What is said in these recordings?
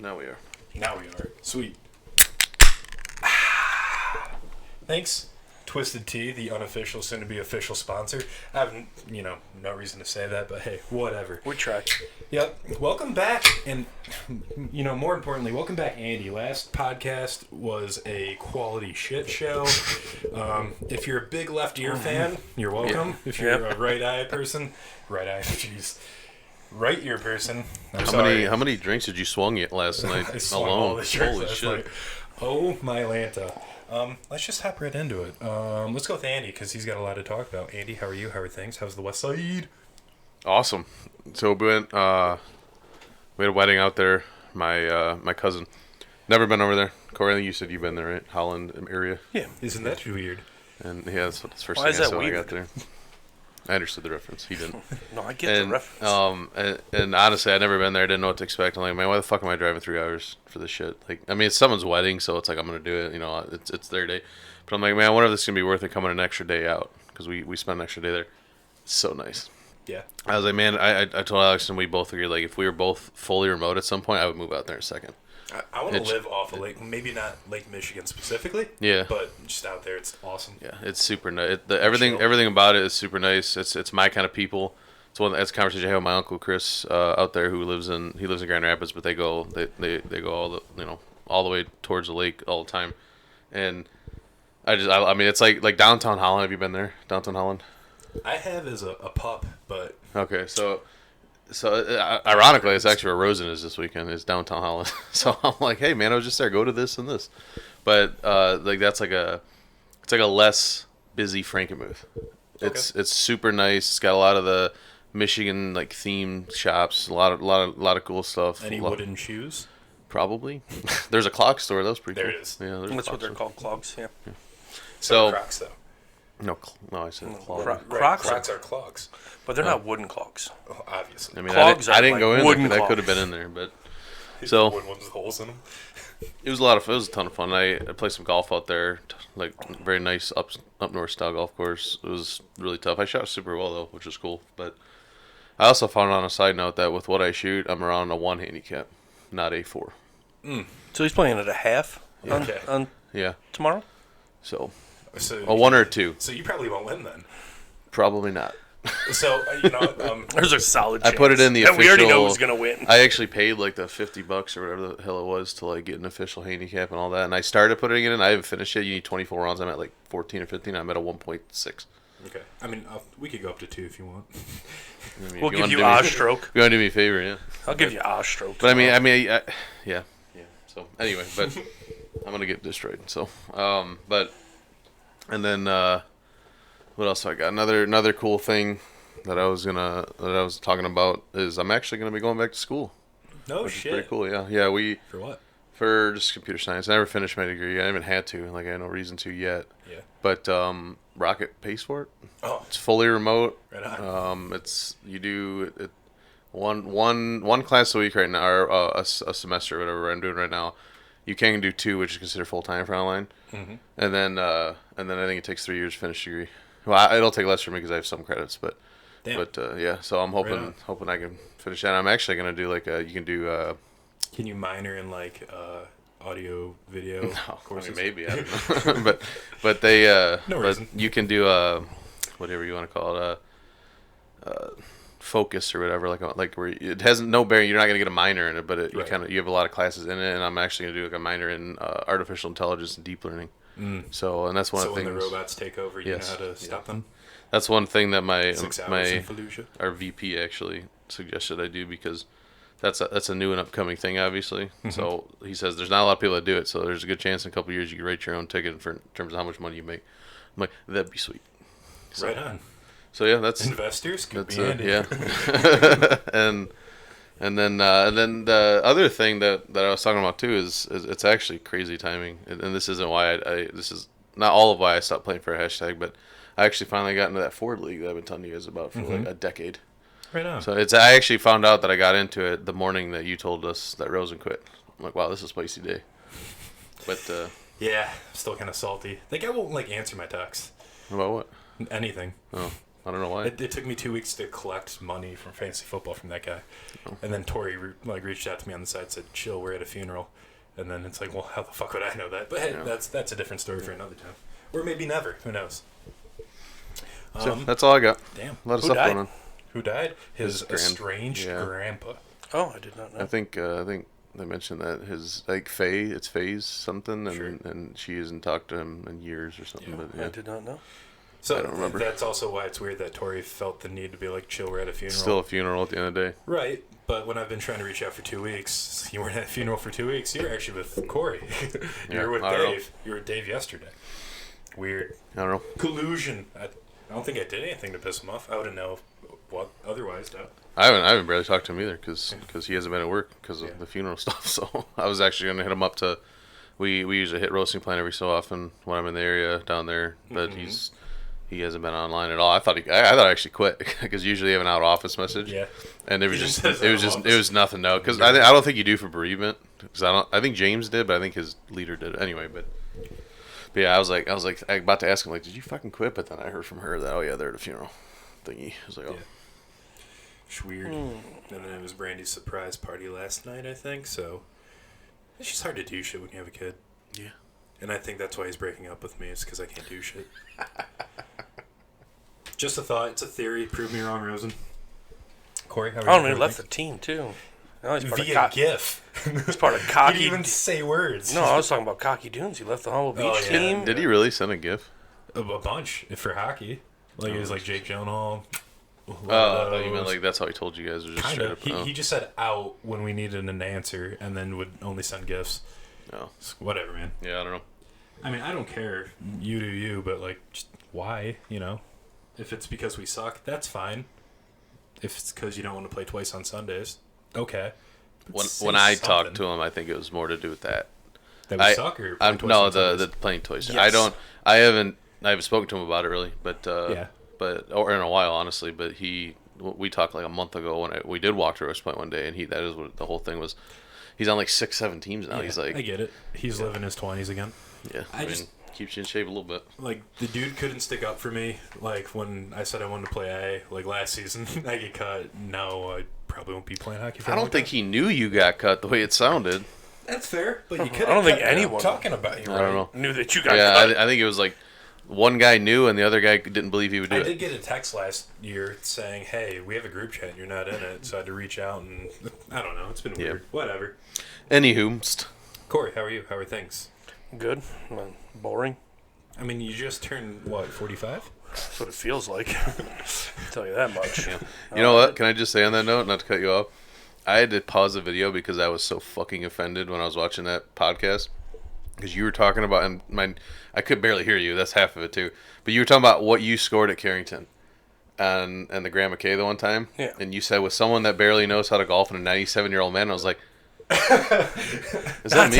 Now we are. Now we are. Sweet. Thanks, Twisted Tea, the unofficial, soon-to-be official sponsor. I have, no reason to say that, but hey, whatever. We try. Yep. Welcome back, and, more importantly, welcome back, Andy. Last podcast was a quality shit show. If you're a big left ear fan, you're welcome. If you're a right eye person, right ear person. How many drinks did you swung yet last night I swung alone? all the drinks Holy last shit! night. Oh my Lanta. Let's just hop right into it. Let's go with Andy because he's got a lot to talk about. Andy, how are you? How are things? How's the West Side? Awesome. So we went. We had a wedding out there. My cousin. Never been over there. Corey, I think you said you've been there, right? Holland area. Yeah. Isn't that weird? And yeah, that's the first Why thing is I saw that when I weird? got there. I understood the reference. He didn't. No, I get the reference. And honestly, I'd never been there. I didn't know what to expect. I'm like, man, why the fuck am I driving 3 hours for this shit? Like, I mean, it's someone's wedding, so it's like I'm gonna do it. It's their day. But I'm like, man, I wonder if this is gonna be worth it coming an extra day out because we spent an extra day there. It's so nice. Yeah. I was like, man, I told Alex and we both agreed, like, if we were both fully remote at some point, I would move out there in a second. I want to live off a lake, maybe not Lake Michigan specifically. Yeah. But just out there, it's awesome. Yeah, it's super nice. Everything about it is super nice. It's my kind of people. It's a conversation I have with my uncle Chris out there who lives in Grand Rapids, but they go all the way towards the lake all the time, and I mean it's like downtown Holland. Have you been there? Downtown Holland? I have as a pup, but Okay, so ironically, it's actually where Rosen is this weekend. Is downtown Holland. So I'm like, hey man, I was just there. Go to this and this, but it's like a less busy Frankenmuth. It's super nice. It's got a lot of the Michigan like themed shops. A lot of cool stuff. any wooden shoes? Probably. There's a clock store. That was pretty There cool. it is. Yeah, there's a That's clock what they're store. called, clogs. Yeah. So Crocs, though. no, I said clog. Cro- Right, Crocs, Crocs are clogs. but they're not wooden clogs. Oh, obviously. I mean, Clogs I are didn't like go in there, wooden but I could have clogs. been in there. But so Wooden ones with holes in them. it was a ton of fun. I played some golf out there, like very nice up north style golf course. It was really tough. I shot super well though, which was cool. But I also found on a side note that with what I shoot, I'm around a 1 handicap, not a 4. So he's playing at a half Okay. on Yeah. tomorrow? So So a 1 or a 2, So you probably won't win then. probably not. So There's a solid I chance. put it in the And we already know official- who's going to win. I actually paid like the $50 or whatever the hell it was to like get an official handicap and all that. And I started putting it in. I haven't finished it. You need 24 rounds. I'm at like 14 or 15. I'm at a 1.6. okay. I mean, we could go up to 2 if you want. I mean, We'll if give wanna you do me- a stroke. If you want to do me a favor, yeah. I'll give you a stroke. But yeah. So anyway, but I'm gonna get destroyed. So, and then what else I got? Another cool thing that I was talking about is I'm actually gonna be going back to school. No Which is shit. pretty cool. Yeah. For what? For just computer science. I never finished my degree. I haven't had to. Like I had no reason to yet. Yeah. But Rocket pays for it. Oh, It's fully remote. right on. It's you do it one class a week right now, or a semester, whatever I'm doing right now. You can do 2, which is considered full time for online. Mm-hmm. And then I think it takes 3 years to finish the degree. Well, it'll take less for me because I have some credits, but Damn. yeah. So I'm Right on. hoping I can finish that. I'm actually gonna do you can do. Can you minor in like audio, video No, I courses? mean, maybe I don't know, but they No but reason. you can do whatever you want to call it focus or whatever like where it has no bearing. You're not gonna get a minor in it, but Right. you have a lot of classes in it, and I'm actually gonna do like a minor in artificial intelligence and deep learning. So and that's one So of the when things. the robots take over, you Yes. know how to stop them. That's one thing that 6 hours in Fallujah. our VP actually suggested I do because that's a new and upcoming thing, obviously. Mm-hmm. So he says there's not a lot of people that do it, so there's a good chance in a couple of years you can write your own ticket in terms of how much money you make. I'm like, that'd be sweet. So, Right on. So yeah, that's Investors could that's be handy. yeah. and then the other thing that I was talking about too is it's actually crazy timing, and this isn't why this is not all of why I stopped playing for a hashtag, but I actually finally got into that Ford League that I've been telling you guys about for like a decade. Right on. So I actually found out that I got into it the morning that you told us that Rosen quit. I'm like, wow, this is a spicy day. But Yeah, still kind of salty. That guy won't like answer my texts. about what? Anything. Oh, I don't know why. It took me 2 weeks to collect money from fantasy football from that guy, and then Tori reached out to me on the side, said, "Chill, we're at a funeral," and then it's like, well, how the fuck would I know that? But hey, that's a different story for another time, or maybe never. Who knows? So that's all I got. Damn. A lot of Who stuff died? going on. Who died? His His estranged grandpa. Oh, I did not know. I think they mentioned that his Faye's something, and she hasn't talked to him in years or something. Yeah. But I did not know. So I don't remember. That's also why it's weird that Tori felt the need to be like, chill, we're at a funeral. Still a funeral at the end of the day. Right, but when I've been trying to reach out for 2 weeks, you weren't at a funeral for 2 weeks. You were actually with Corey. You were with I don't know. Dave. You were with Dave yesterday. Weird. I don't know. Collusion. I don't think I did anything to piss him off. I wouldn't know what otherwise, though. I haven't barely talked to him either because he hasn't been at work because of the funeral stuff. So I was actually going to hit him up to. We usually hit roasting plan every so often when I'm in the area down there, but he hasn't been online at all. I thought I actually quit because usually you have an out of office message. Yeah. And it He was just it says was nothing. No, because I don't think you do for bereavement. Because I think James did, but I think his leader did it anyway. But yeah, I was like about to ask him like, did you fucking quit? But then I heard from her that they're at a funeral thingy. I was like, oh. Yeah. It's weird. And then it was Brandy's surprise party last night, I think. So it's just hard to do shit when you have a kid. Yeah. And I think that's why he's breaking up with me. Is because I can't do shit. Just a thought. It's a theory. Prove me wrong, Rosen. Corey, how are you? Oh, and he left the team, too. No, he's part Via of GIF. He's part of He Cocky. didn't even say words. No, I was talking about Cocky Dunes. He left the Humble Beach yeah. team. Did he really send a GIF? A bunch for hockey. Like, it was like Jake Gyllenhaal. Oh, I thought you meant like that's how he told you guys. Or just Kind straight of. up. He just said out when we needed an answer and then would only send GIFs. Oh. Whatever, man. Yeah, I don't know. I mean, I don't care. You do you, but, like, just why, you know? If it's because we suck, that's fine. If it's because you don't want to play twice on Sundays, okay. But When I say talked something. to him, I think it was more to do with that. That we suck or play twice no, on Sundays? the playing twice. Yes. I haven't spoken to him about it really, but Yeah. or in a while honestly. But we talked like a month ago when we did walk to West Point one day, and that is what the whole thing was. He's on like 6-7 teams now. Yeah, He's like, I get it. He's living his 20s again. yeah, I mean, keeps you in shape a little bit. Like, the dude couldn't stick up for me. Like, when I said I wanted to play A, like last season, I get cut. No, I probably won't be playing hockey for I don't think he knew you got cut the way it sounded. That's fair, but you could. I don't think anyone talking about you. I don't know. knew that you got Yeah, cut. I think it was like one guy knew and the other guy didn't believe he would do I it. did get a text last year saying, "Hey, we have a group chat. You're not in it," so I had to reach out and I don't know. It's been weird. Whatever. Anywho, Corey, how are you? How are things? Good. Well, boring. I mean, you just turned what, 45? That's what it feels like. I'll tell you that much. you know what? Can I just say on that note, not to cut you off, I had to pause the video because I was so fucking offended when I was watching that podcast. Because you were talking about, and I could barely hear you. That's half of it too. But you were talking about what you scored at Carrington, and the Grand McKay the one time. Yeah. And you said with someone that barely knows how to golf and a 97-year-old man, I was like, is that me?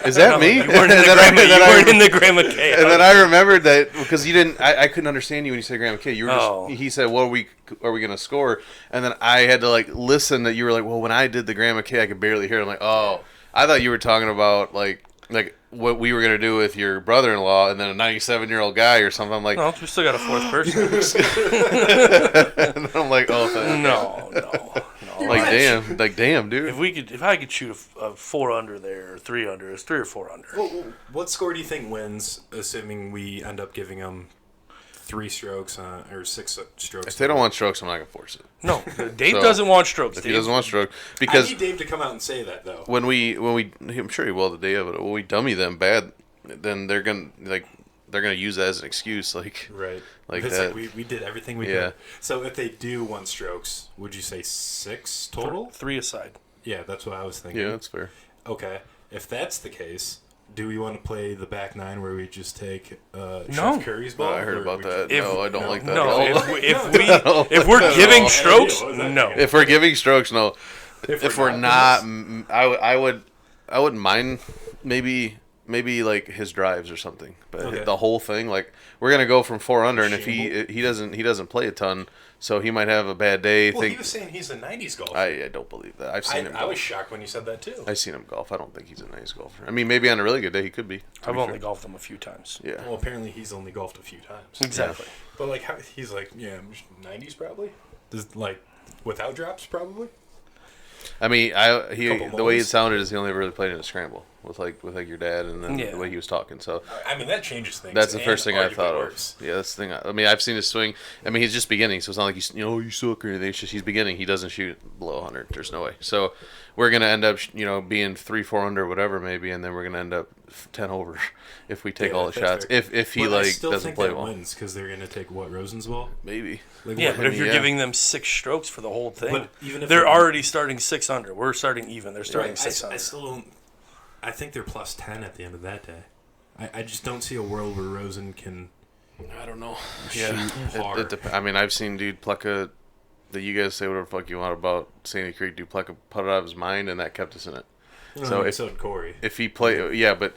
Is that me? You weren't in the Grand McKay. And then I remembered that because you didn't, I couldn't understand you when you said Graham McKay. You were just, Oh. he said, "What are we going to score?" And then I had to like listen that you were like, "Well, when I did the Graham McKay, I could barely hear." I'm like, "Oh, I thought you were talking about like what we were going to do with your brother-in-law, and then a 97-year-old guy or something." I'm like, No, we still got a fourth person. and I'm like, "Oh, thank No. like damn, dude." If I could shoot a 4 under there, or 3 under, it's 3 or 4 under. What score do you think wins, assuming we end up giving them 3 strokes or 6 strokes? If they don't want strokes, I'm not going to force it. No, Dave So, doesn't want strokes. If Dave. he doesn't want stroke, I because need Dave to come out and say that, though. when we I'm sure he will the day of it. When we dummy them bad, then they're gonna use that as an excuse, like Right. like It's that. like we did everything we Yeah. could. So if they do 1 strokes, would you say 6 total? 3 aside. Yeah, that's what I was thinking. Yeah, that's fair. Okay. If that's the case, do we want to play the back 9 where we just take No. Chef Curry's ball? I heard or about we that. If- No, I don't like that. No, at all. if we're giving all. strokes, Yeah, what was that? no. If we're giving strokes, no. If we're not, not, then I wouldn't mind maybe maybe like his drives or something. But Okay. the whole thing, like we're gonna go from 4 under, and if he doesn't play a ton, so he might have a bad day. Well, he was saying he's a 90s golfer. I don't believe that. I've seen him. I was shocked when you said that too. I've seen him golf. I don't think he's a nice golfer. I mean, maybe on a really good day he could be. I've only golfed him a few times. Yeah. Well, apparently he's only golfed a few times. Exactly. But like, he's like, 90s probably. Like without drops probably. I mean, the way it moles. sounded is he only really played in a scramble with your dad, and then the way he was talking. So I mean, that changes things. that's the first thing I arguably thought worse. of. Yeah, that's the thing. I mean, I've seen his swing. I mean, he's just beginning, so it's not like he's you suck or anything. It's just he's beginning. He doesn't shoot below 100. There's no way. So we're gonna end up being 3-4 under whatever maybe, and then we're gonna end up 10 over if we take all the shots. Fair. If he But I still doesn't think play that well, wins because they're gonna take Rosenswell. maybe. Like, Yeah, but if you're yeah. giving them 6 strokes for the whole thing, But even if they're they're- already starting 6 under. We're starting even. They're starting Right, 6 under. I still don't. I think they're plus 10 at the end of that day. I just don't see a world where Rosen can I don't know. shoot hard. I mean, I've seen dude Pleka. That you guys say whatever the fuck you want about Sandy Creek. Dude Pleka put it out of his mind, and that kept us in it. So so did Corey. if he play, yeah, but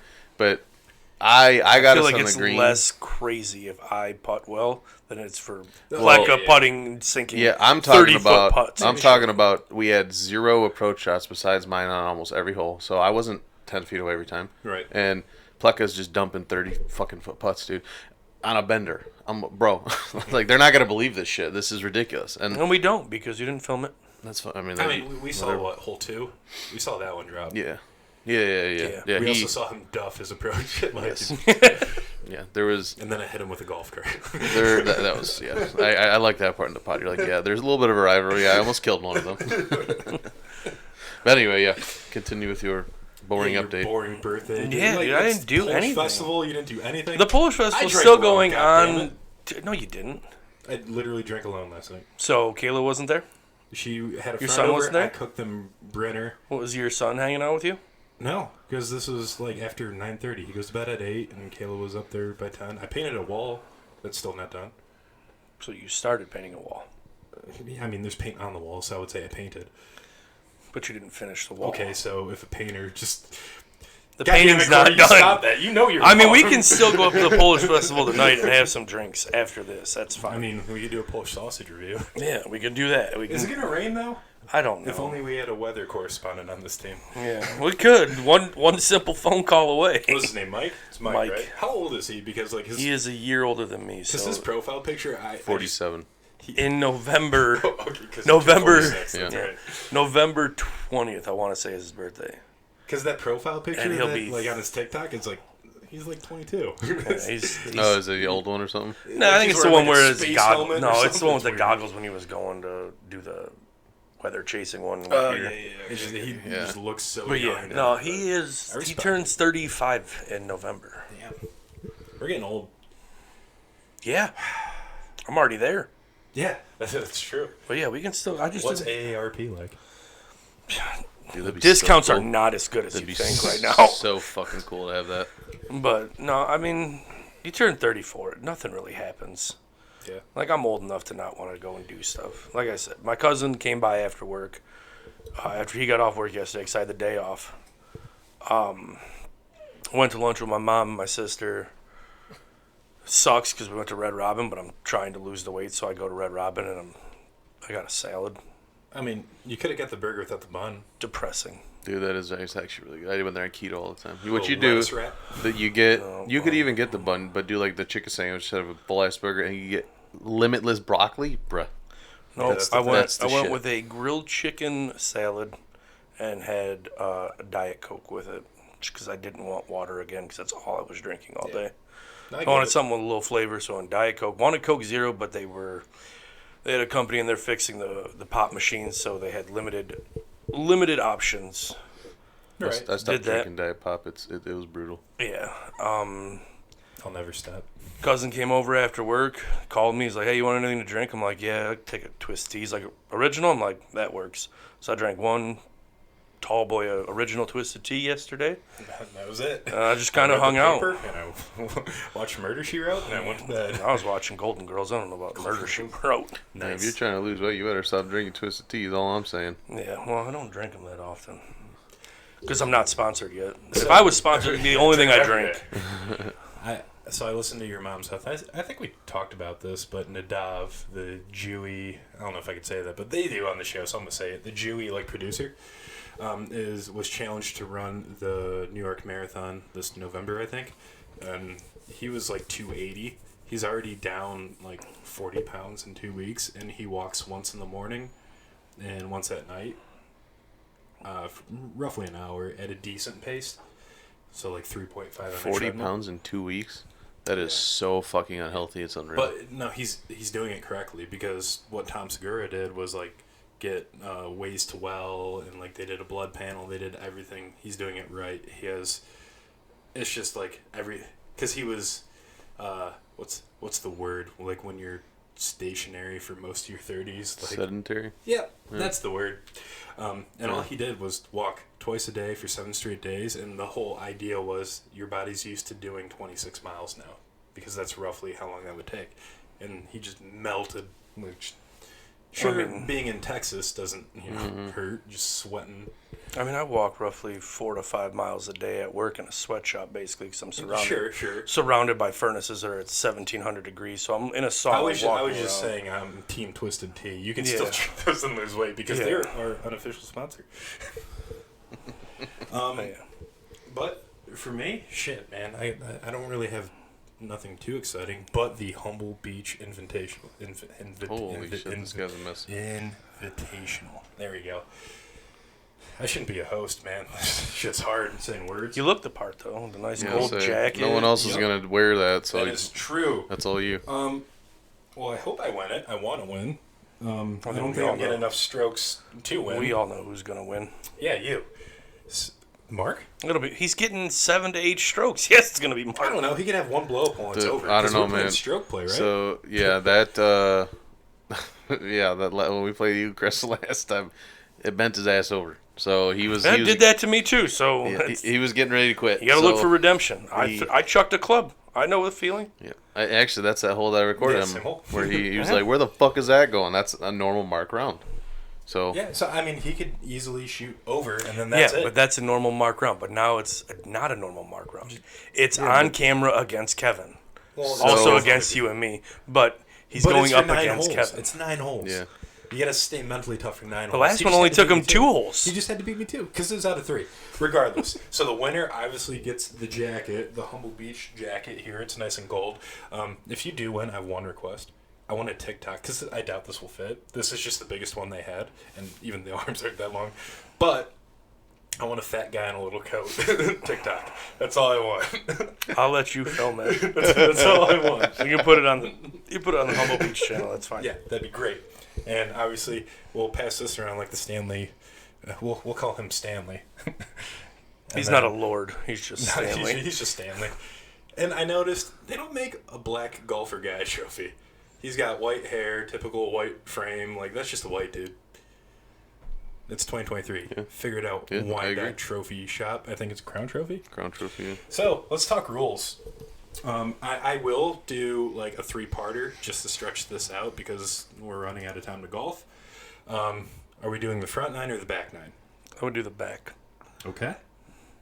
I got I feel us like on it's the green. less crazy if I putt well than it's for Well, Pleka yeah. putting, sinking. Yeah, I'm talking 30-foot about. putts. I'm talking about. We had 0 approach shots besides mine on almost every hole, so I wasn't 10 feet away every time. Right. And Pleka's just dumping 30 fucking foot putts, dude, on a bender. Bro, like they're not gonna believe this shit. This is ridiculous, and And we don't because you didn't film it. that's. I mean, we saw hole 2. We saw that one drop. Yeah. Yeah. Yeah, We he, also saw him duff his approach. yeah, there was. And then I hit him with a golf cart. That was, yeah. I like that part in the pod. You're like, yeah, there's a little bit of a rivalry. I almost killed one of them. But anyway, yeah, continue with your boring Your update. boring birthday. Yeah, dude, I it's didn't do Polish anything. Festival, you didn't do anything? The Polish I Festival's drank still alone, going goddammit. on. No, you didn't. I literally drank alone last night. So Kayla wasn't there? She had a friend son over. wasn't there? I cooked them Brenner. What, was your son hanging out with you? No, because this was like after 9:30. He goes to bed at 8, and Kayla was up there by 10. I painted a wall that's still not done. So you started painting a wall, I mean, there's paint on the wall, so I would say I painted. but you didn't finish the wall. Okay, so if a painter just... The God damn painting's it, not Corey, you done. Stop that. You know you're I mean, we wrong. can still go up to the Polish Festival tonight and have some drinks after this. That's fine. I mean, we could do a Polish sausage review. yeah, we can do that. We can. Is it going to rain, though? I don't know. If only we had a weather correspondent on this team. Yeah, we could. One simple phone call away. What's his name, Mike? It's Mike, Mike. right? How old is he? Because like He is a year older than me. his So profile picture, 47. in November, Okay, 'cause November- he's 46, that's Yeah. right. November 20th, I want to say is his birthday. Because that profile picture, And he'll that, be- like on his TikTok, it's like he's like 22. Yeah, he's Oh, is it the old one or something? no, I think He's it's the wearing, one like, a where it's space goggles. helmet or No, it's the something. one with the It's weird. goggles when he was going to do the weather chasing one. Oh here. He just looks so But young. yeah, now, no, he is. I He respect turns 35 in November. Damn. We're getting old. Yeah, I'm already there. Yeah, that's true. But yeah, we can still. I just What's AARP like? Dude, that'd be discounts so are cool. not as good as That'd you be think right now. So fucking cool to have that. But no, I mean, you turn 34, nothing really happens. Yeah. Like, I'm old enough to not want to go and do stuff. Like I said, my cousin came by after work. After he got off work yesterday, because I had the day off. Went to lunch with my mom and my sister. Sucks because we went to Red Robin, but I'm trying to lose the weight, so I go to Red Robin and I got a salad. I mean, you could have got the burger without the bun. Depressing. Dude, that is actually really good. I went there on keto all the time. What Little you do lettuce wrap. that you get, Oh, you could even get the bun, but do like the chicken sandwich instead of a full ass burger, and you get limitless broccoli, bruh. No, That's the- I went that's the shit. with a grilled chicken salad and had a Diet Coke with it just because I didn't want water again because that's all I was drinking all day. I wanted something with a little flavor, so in Diet Coke. Wanted Coke Zero, but they had a company and they're fixing the pop machines, so they had limited options. Right. I stopped Did that. drinking Diet Pop. It was brutal. Yeah. I'll never stop. Cousin came over after work, called me. He's like, "Hey, you want anything to drink?" I'm like, "Yeah, I'll take a twist tea." He's like, "Original?" I'm like, "That works." So I drank one tall boy original twisted tea yesterday. That was it. I just kind I of read hung the out. paper, and I watched Murder, She Wrote, and I went to bed. I was watching Golden Girls. I don't know about Murder, She Wrote. Man, if you're trying to lose weight, you better stop drinking twisted tea. Is all I'm saying. Yeah, well, I don't drink them that often. Because I'm not sponsored yet. If I was sponsored, it'd be the only thing I drink. So I listened to your mom's stuff. I think we talked about this, but Nadav, the Jewy, I don't know if I could say that, but they do on the show, so I'm gonna say it. The Jewy producer was challenged to run the New York Marathon this November, I think, and he was like 280. He's already down like 40 pounds in 2 weeks, and he walks once in the morning and once at night, roughly an hour at a decent pace. So like 3.5 on 40 pounds in 2 weeks? That is so fucking unhealthy. It's unreal. But no, he's doing it correctly, because what Tom Segura did was like get ways to well, and like they did a blood panel, they did everything. He's doing it right. It's just like because he was what's the word, like when you're stationary for most of your 30s, like sedentary. Yeah, that's the word. And all he did was walk twice a day for 7 straight days, and the whole idea was your body's used to doing 26 miles now, because that's roughly how long that would take. And he just melted, which being in Texas doesn't hurt, just sweating. I mean, I walk roughly 4 to 5 miles a day at work in a sweatshop, basically, because I'm surrounded by furnaces that are at 1,700 degrees. So I'm in a sauna. I was just saying, I'm Team Twisted Tea. You can still drink those and lose weight, because they're our unofficial sponsor. But for me, shit, man, I don't really have nothing too exciting, but the Humble Beach Invitational. Holy shit, this guy's a mess. Invitational. There we go. I shouldn't be a host, man. Shit's hard saying words. You look the part, though. The nice gold jacket. No one else is going to wear that, so that is true. That's all you. Well, I hope I win it. I want to win. I don't think I'll get enough strokes to win. We all know who's going to win. Yeah, you. Mark? He's getting 7 to 8 strokes. Yes, it's going to be Mark. I don't know. He could have one blow up while it's over. I don't know, man. Stroke play, right? So, yeah, that, when we played you, Chris, last time, it bent his ass over. So he was. That did that to me too. So he was getting ready to quit. You got to look for redemption. I chucked a club. I know the feeling. Yeah, actually, that's that hole that I recorded him where he was like, "Where the fuck is that going?" That's a normal Mark round. So yeah, so I mean, he could easily shoot over, and then that's it. Yeah, but that's a normal Mark round. But now it's not a normal Mark round. It's on camera against Kevin, also against you and me. But he's going up against Kevin. It's 9 holes. Yeah. You gotta stay mentally tough for 9 holes. The last one only took him 2 holes. He just had to beat me 2, because it was out of 3. Regardless. So the winner obviously gets the jacket, the Humble Beach jacket here. It's nice and gold. If you do win, I have one request. I want a TikTok, because I doubt this will fit. This is just the biggest one they had, and even the arms aren't that long. But I want a fat guy in a little coat. TikTok. That's all I want. I'll let you film it. That's all I want. You can put it on the Humble Beach channel. That's fine. Yeah, that'd be great. And obviously, we'll pass this around like the Stanley. We'll call him Stanley. He's not a lord. He's just Stanley. He's just Stanley. And I noticed they don't make a black golfer guy trophy. He's got white hair, typical white frame. Like, that's just a white dude. It's 2023. Yeah. Figured out why that trophy shop. I think it's Crown Trophy. Crown Trophy. Yeah. So let's talk rules. I will do like a 3-parter just to stretch this out, because we're running out of time to golf. Are we doing the front 9 or the back 9? I would do the back. Okay.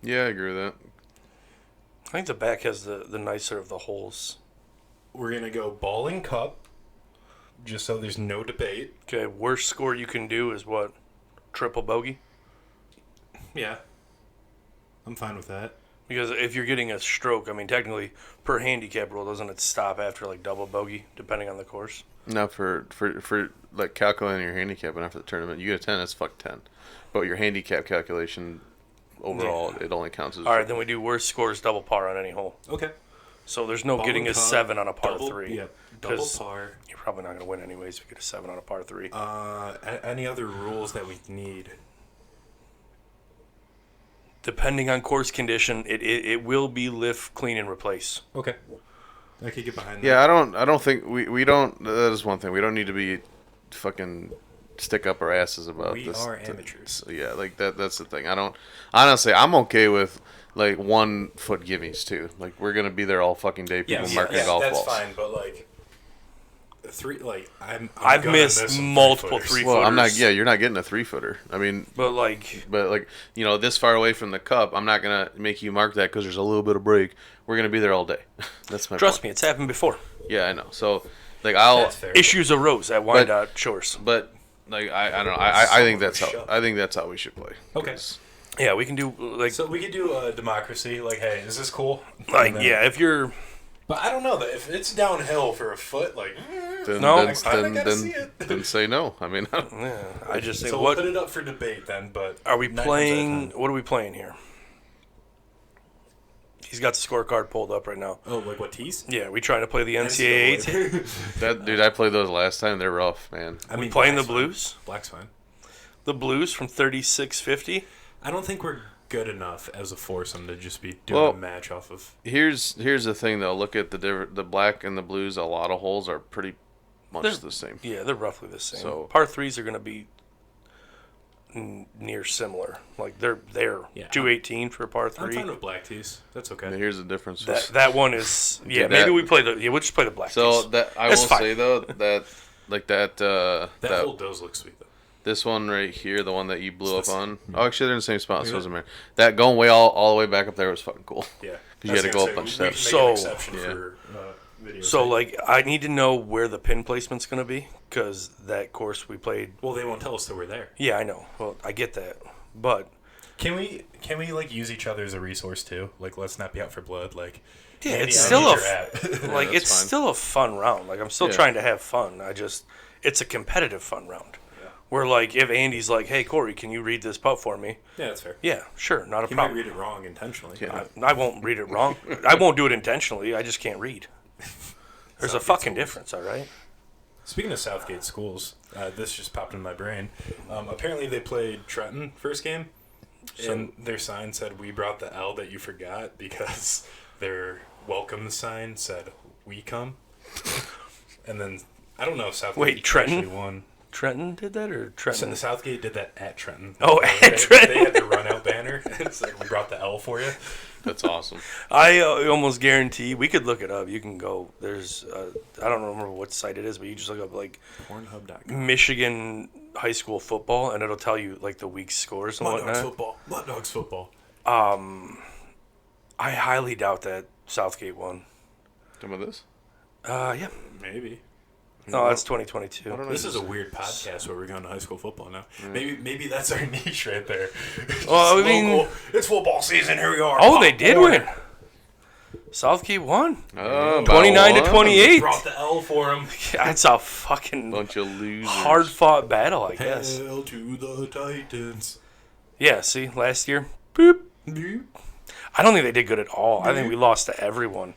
Yeah, I agree with that. I think the back has the nicer of the holes. We're going to go ball and cup, just so there's no debate. Okay, worst score you can do is what? Triple bogey? Yeah. I'm fine with that. Because if you're getting a stroke, I mean, technically, per handicap rule, doesn't it stop after, like, double bogey, depending on the course? No, for like, calculating your handicap and after the tournament, you get a 10, that's fuck 10. But your handicap calculation, overall, it only counts as... All right, then we do worst scores double par on any hole. Okay. So there's no getting a 7 on a par 3. Yeah, double par. You're probably not going to win anyways if you get a 7 on a par 3. Any other rules that we need? Depending on course condition, it will be lift, clean, and replace. Okay. I could get behind that. Yeah, I don't think we don't. That is one thing. We don't need to be fucking stick up our asses about this. We are amateurs. So yeah, like that's the thing. I don't. Honestly, I'm okay with like 1 foot gimmies too. Like we're gonna be there all fucking day. People marking golf balls. That's fine. But like, I've missed multiple 3-footers. Well, I'm not. Yeah, you're not getting a 3-footer. I mean, but like, this far away from the cup, I'm not gonna make you mark that because there's a little bit of break. We're gonna be there all day. That's my. Trust point. me, it's happened before. Yeah, I know. So, Issues arose at Wyandotte Shores. But I don't know. I think that's how we should play. Okay. Yeah, we can do So we could do a democracy. Like, hey, is this cool? If you're. But I don't know that if it's downhill for a foot, then say no. I mean, I just think so we'll put it up for debate then. But are we playing? What are we playing here? He's got the scorecard pulled up right now. Oh, like what tees? Yeah, we trying to play the NCAA. Dude, I played those last time. They're rough, man. I mean, playing the Blues. Black's fine. The Blues from 3650. I don't think we're good enough as a foursome to just be doing a match off of. Here's the thing though. Look at the black and the Blues. A lot of holes are pretty much the same. Yeah, they're roughly the same. So par threes are going to be near similar. Like they're 218 for a par 3. I'm fine with black tees. That's okay. And here's the difference. That one is maybe we play we'll just play the black tees. So that I will say though that that hole does look sweet though. This one right here, the one that you blew up on. Oh, actually, they're in the same spot. So it doesn't matter. That going way all the way back up there was fucking cool. Yeah, because you had to go up a bunch of steps. So like, I need to know where the pin placement's going to be because that course we played. Well, they won't tell us that we're there. Yeah, I know. Well, I get that, but can we like use each other as a resource too? Like, let's not be out for blood. Like, yeah, it's still still a fun round. Like, I'm still trying to have fun. It's a competitive fun round. Where, like, if Andy's like, hey, Corey, can you read this putt for me? Yeah, that's fair. Yeah, sure, not a problem. problem. He might read it wrong intentionally. Yeah. I won't read it wrong. I won't do it intentionally. I just can't read. There's a fucking difference, all right? Speaking of Southgate schools, this just popped in my brain. Apparently they played Trenton first game, and their sign said, we brought the L that you forgot, because their welcome sign said, we come. And then, I don't know if Southgate actually won. Trenton did that, or Trenton? So Southgate did that at Trenton. Oh, at Trenton. They had the run-out banner. It's like, we brought the L for you. That's awesome. I almost guarantee, we could look it up. You can go, there's, I don't remember what site it is, but you just look up, like, Pornhub.com. Michigan high school football, and it'll tell you, like, the week's scores and whatnot. Mud Dogs football. I highly doubt that Southgate won. Some of this? Yeah. Maybe. No, that's 2022. This is a weird podcast where we're going to high school football now. Maybe that's our niche right there. Well, I mean, it's football season. Here we are. Oh, they did win. Southgate won. 29-28. Brought the L for him. That's a fucking bunch of losers. Hard-fought battle, I guess. Hail to the Titans. Yeah, see, last year, boop. I don't think they did good at all. I think we lost to everyone.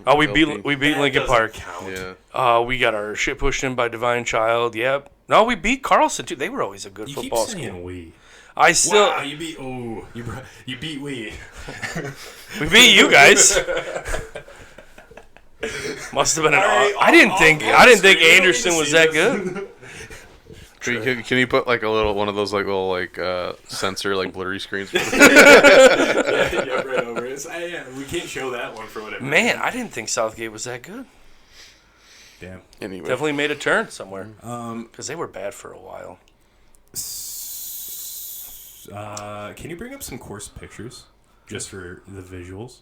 Oh, we beat Lincoln Park. Yeah. We got our shit pushed in by Divine Child. Yep. No, we beat Carlson too. They were always a good football team. We. I still. Wow, you beat. Oh, you beat we. We beat you guys. Must have been an. I didn't think Anderson was that good. Can you put like a little one of those like little like sensor like blurry screens? Yeah, right over it. Yeah, we can't show that one for whatever. Man, I didn't think Southgate was that good. Damn. Anyway, definitely made a turn somewhere. Because they were bad for a while. Can you bring up some course pictures just for the visuals?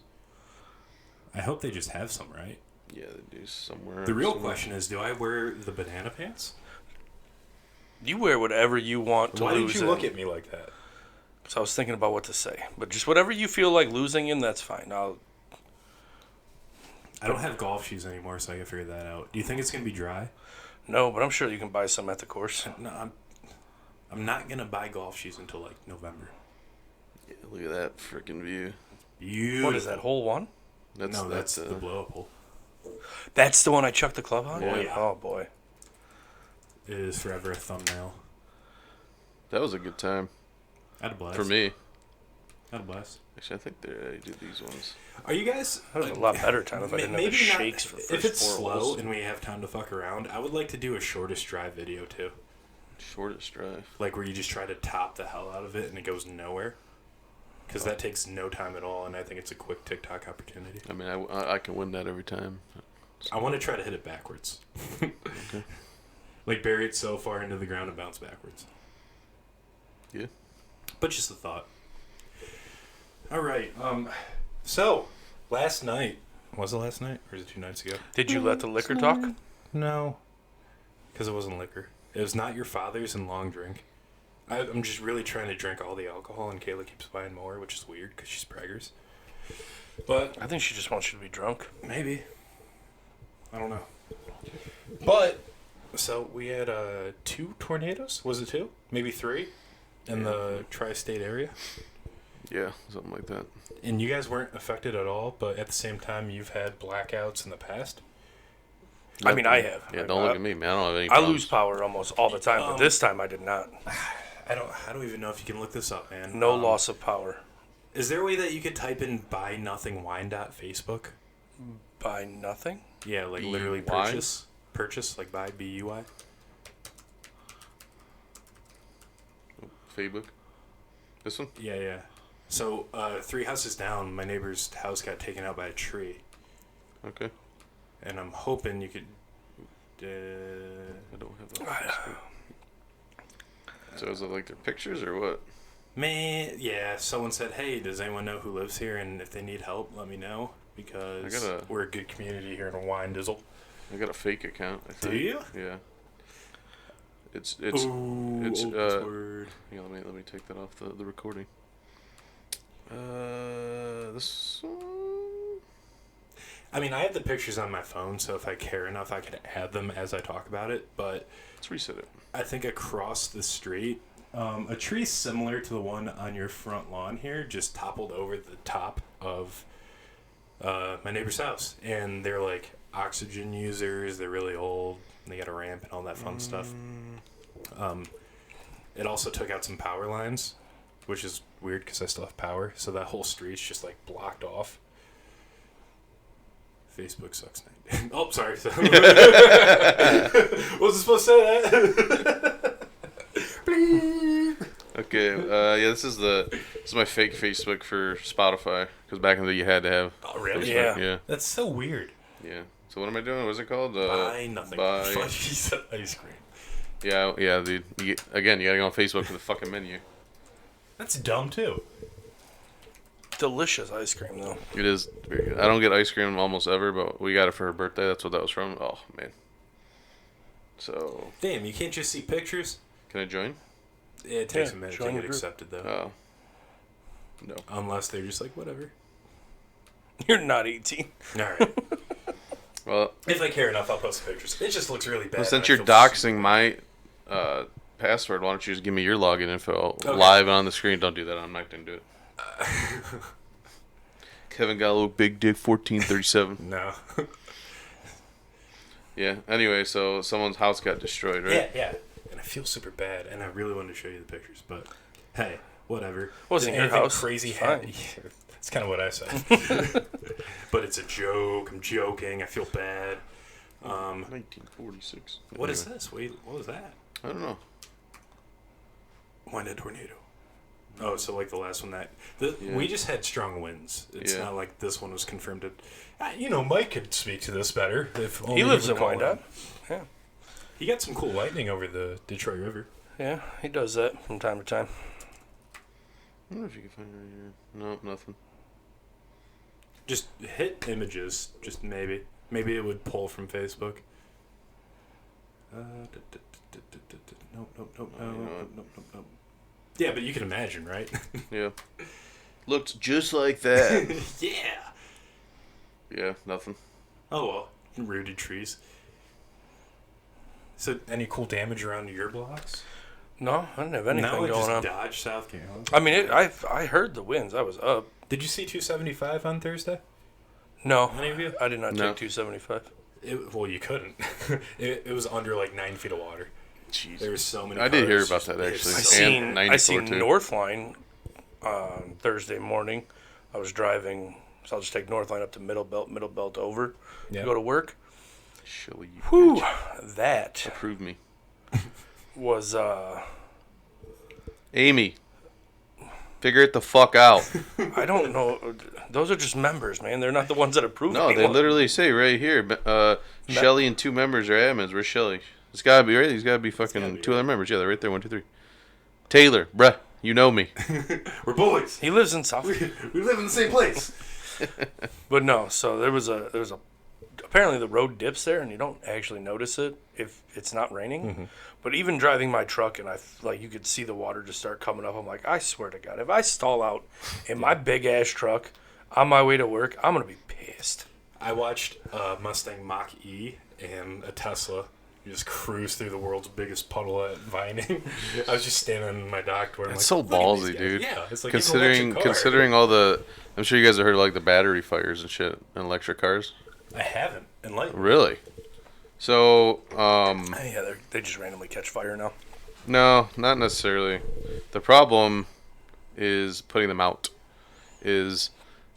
I hope they just have some, right? Yeah, they do somewhere. The real question is, do I wear the banana pants? You wear whatever you want to lose in. Why did you look at me like that? Because I was thinking about what to say. But just whatever you feel like losing in, that's fine. I don't have golf shoes anymore, so I can figure that out. Do you think it's going to be dry? No, but I'm sure you can buy some at the course. No, I'm not going to buy golf shoes until, like, November. Yeah, look at that freaking view. Beautiful. What is that, hole one? That's the blow-up hole. That's the one I chucked the club on? Yeah. Oh, boy. It is forever a thumbnail. That was a good time. Had a blast. For me. Had a blast. Actually, I think they did these ones. Are you guys... That was a lot better time if I didn't have the shakes for the first If it's 4 slow holes. and we have time to fuck around, I would like to do a shortest drive video, too. Shortest drive? Like where you just try to top the hell out of it and it goes nowhere. Because that takes no time at all, and I think it's a quick TikTok opportunity. I mean, I can win that every time. I want to try to hit it backwards. Okay. Like bury it so far into the ground and bounce backwards. Yeah. But just a thought. All right. So last night, was it last night or was it 2 nights ago? Did you let the liquor talk? No, because it wasn't liquor. It was not your father's and long drink. I'm just really trying to drink all the alcohol, and Kayla keeps buying more, which is weird because she's preggers. But I think she just wants you to be drunk. maybe. I don't know. But so we had 2 tornadoes. Was it 2? Maybe 3 in the tri-state area. Yeah, something like that. And you guys weren't affected at all, but at the same time, you've had blackouts in the past. I mean, I have. Yeah, don't look at me, man. I don't have any I problems. lose power almost all the time, but this time I did not. I don't even know if you can look this up, man. No loss of power. Is there a way that you could type in buynothingwine.facebook? Buy nothing? Yeah, like literally B-U-Y? purchase, like buy B-U-Y. Facebook. This one? Yeah. So 3 houses down, my neighbor's house got taken out by a tree, Okay. and I'm hoping you could. I don't have that. So is it like their pictures or what? Man, yeah. Someone said, "Hey, does anyone know who lives here? And if they need help, let me know because we're a good community here in Wine Dizzle." I got a fake account. I think. Do you? Yeah. It's word. hang on, let me take that off the recording. This. I mean, I have the pictures on my phone, so if I care enough, I could add them as I talk about it. But Let's reset it. I think across the street, a tree similar to the one on your front lawn here just toppled over the top of my neighbor's house. And they're like oxygen users. They're really old. And they got a ramp and all that fun stuff. It also took out some power lines, which is weird because I still have power. So that whole street's just like blocked off. Facebook sucks night. Oh, sorry. Wasn't supposed to say that. Okay. Yeah. This is my fake Facebook for Spotify because back in the day you had to have. Oh, really? Facebook. Yeah. Yeah. That's so weird. Yeah. So what am I doing? What's it called? Buy nothing. Buy. Fudgies ice cream. Yeah, dude. You gotta go on Facebook for the fucking menu. That's dumb too. Delicious ice cream, though. It is very good. I don't get ice cream almost ever, but we got it for her birthday. That's what that was from. Oh man. So. Damn, you can't just see pictures. Can I join? It takes a Yeah, minute to join the get group. accepted though. Oh. No. Unless they're just like whatever. You're not 18. All right. Well, If I care enough, I'll post the pictures. It just looks really bad. well, since and I you're feel doxing my password, why don't you just give me your login info live and on the screen? Don't do that. I'm not gonna do it. Kevin got a little big dick 1437. No. Yeah. Anyway, so someone's house got destroyed, right? Yeah. And I feel super bad, and I really wanted to show you the pictures, but hey, whatever. Wasn't your Anything house? crazy It's happen? fine. That's kind of what I said. But it's a joke. I'm joking. I feel bad. 1946. What is this? Wait, what was that? I don't know. Wind a tornado. Oh, so like the last one Yeah. we just had strong winds. It's Yeah. not like this one was confirmed. Mike could speak to this better. If only He lives would in call Wyandotte. in. Yeah. He got some cool lightning over the Detroit River. Yeah, he does that from time to time. I don't know if you can find it right here. No, nothing. Just hit images. Just maybe. Maybe it would pull from Facebook. Nope. Yeah, but you can imagine, right? Yeah. Looked just like that. Yeah. Yeah, nothing. Oh well, rooted trees. So, any cool damage around your blocks? No, I didn't have anything No, it going just on. Dodge, South Carolina. I mean, I heard the winds. I was up. Did you see 275 on Thursday? No, Any of you? I did not No. take 275. Well, you couldn't. it was under like 9 feet of water. Jeez. There were so many. I did hear cars about just that, hit actually. I And seen 94 too. Northline on Thursday morning. I was driving, so I'll just take Northline up to Middle Belt over Yeah. to go to work. Chilly, you Whew, bitch. that Approve me. was Amy. Figure it the fuck out. I don't know. Those are just members, man. They're not the ones that approve. No, they literally say right here, Shelly and 2 members are admins. Where's Shelly? It's gotta be right. These gotta be fucking 2 other members. Yeah, they're right there. 1, 2, 3. Taylor, bruh, you know me. We're boys. He lives in South. We live in the same place. But no, so there was a apparently the road dips there, and you don't actually notice it if it's not raining. Mm-hmm. But even driving my truck, and you could see the water just start coming up. I'm like, I swear to God, if I stall out in my big ass truck on my way to work, I'm gonna be pissed. I watched a Mustang Mach-E and a Tesla just cruise through the world's biggest puddle at Vining. I was just standing in my dock door. It's so ballsy, dude. Yeah, it's like considering all the, I'm sure you guys have heard of like the battery fires and shit in electric cars. I haven't. Enlighten. Really? So, Yeah, they just randomly catch fire now. no, not necessarily. The problem is putting them out. Is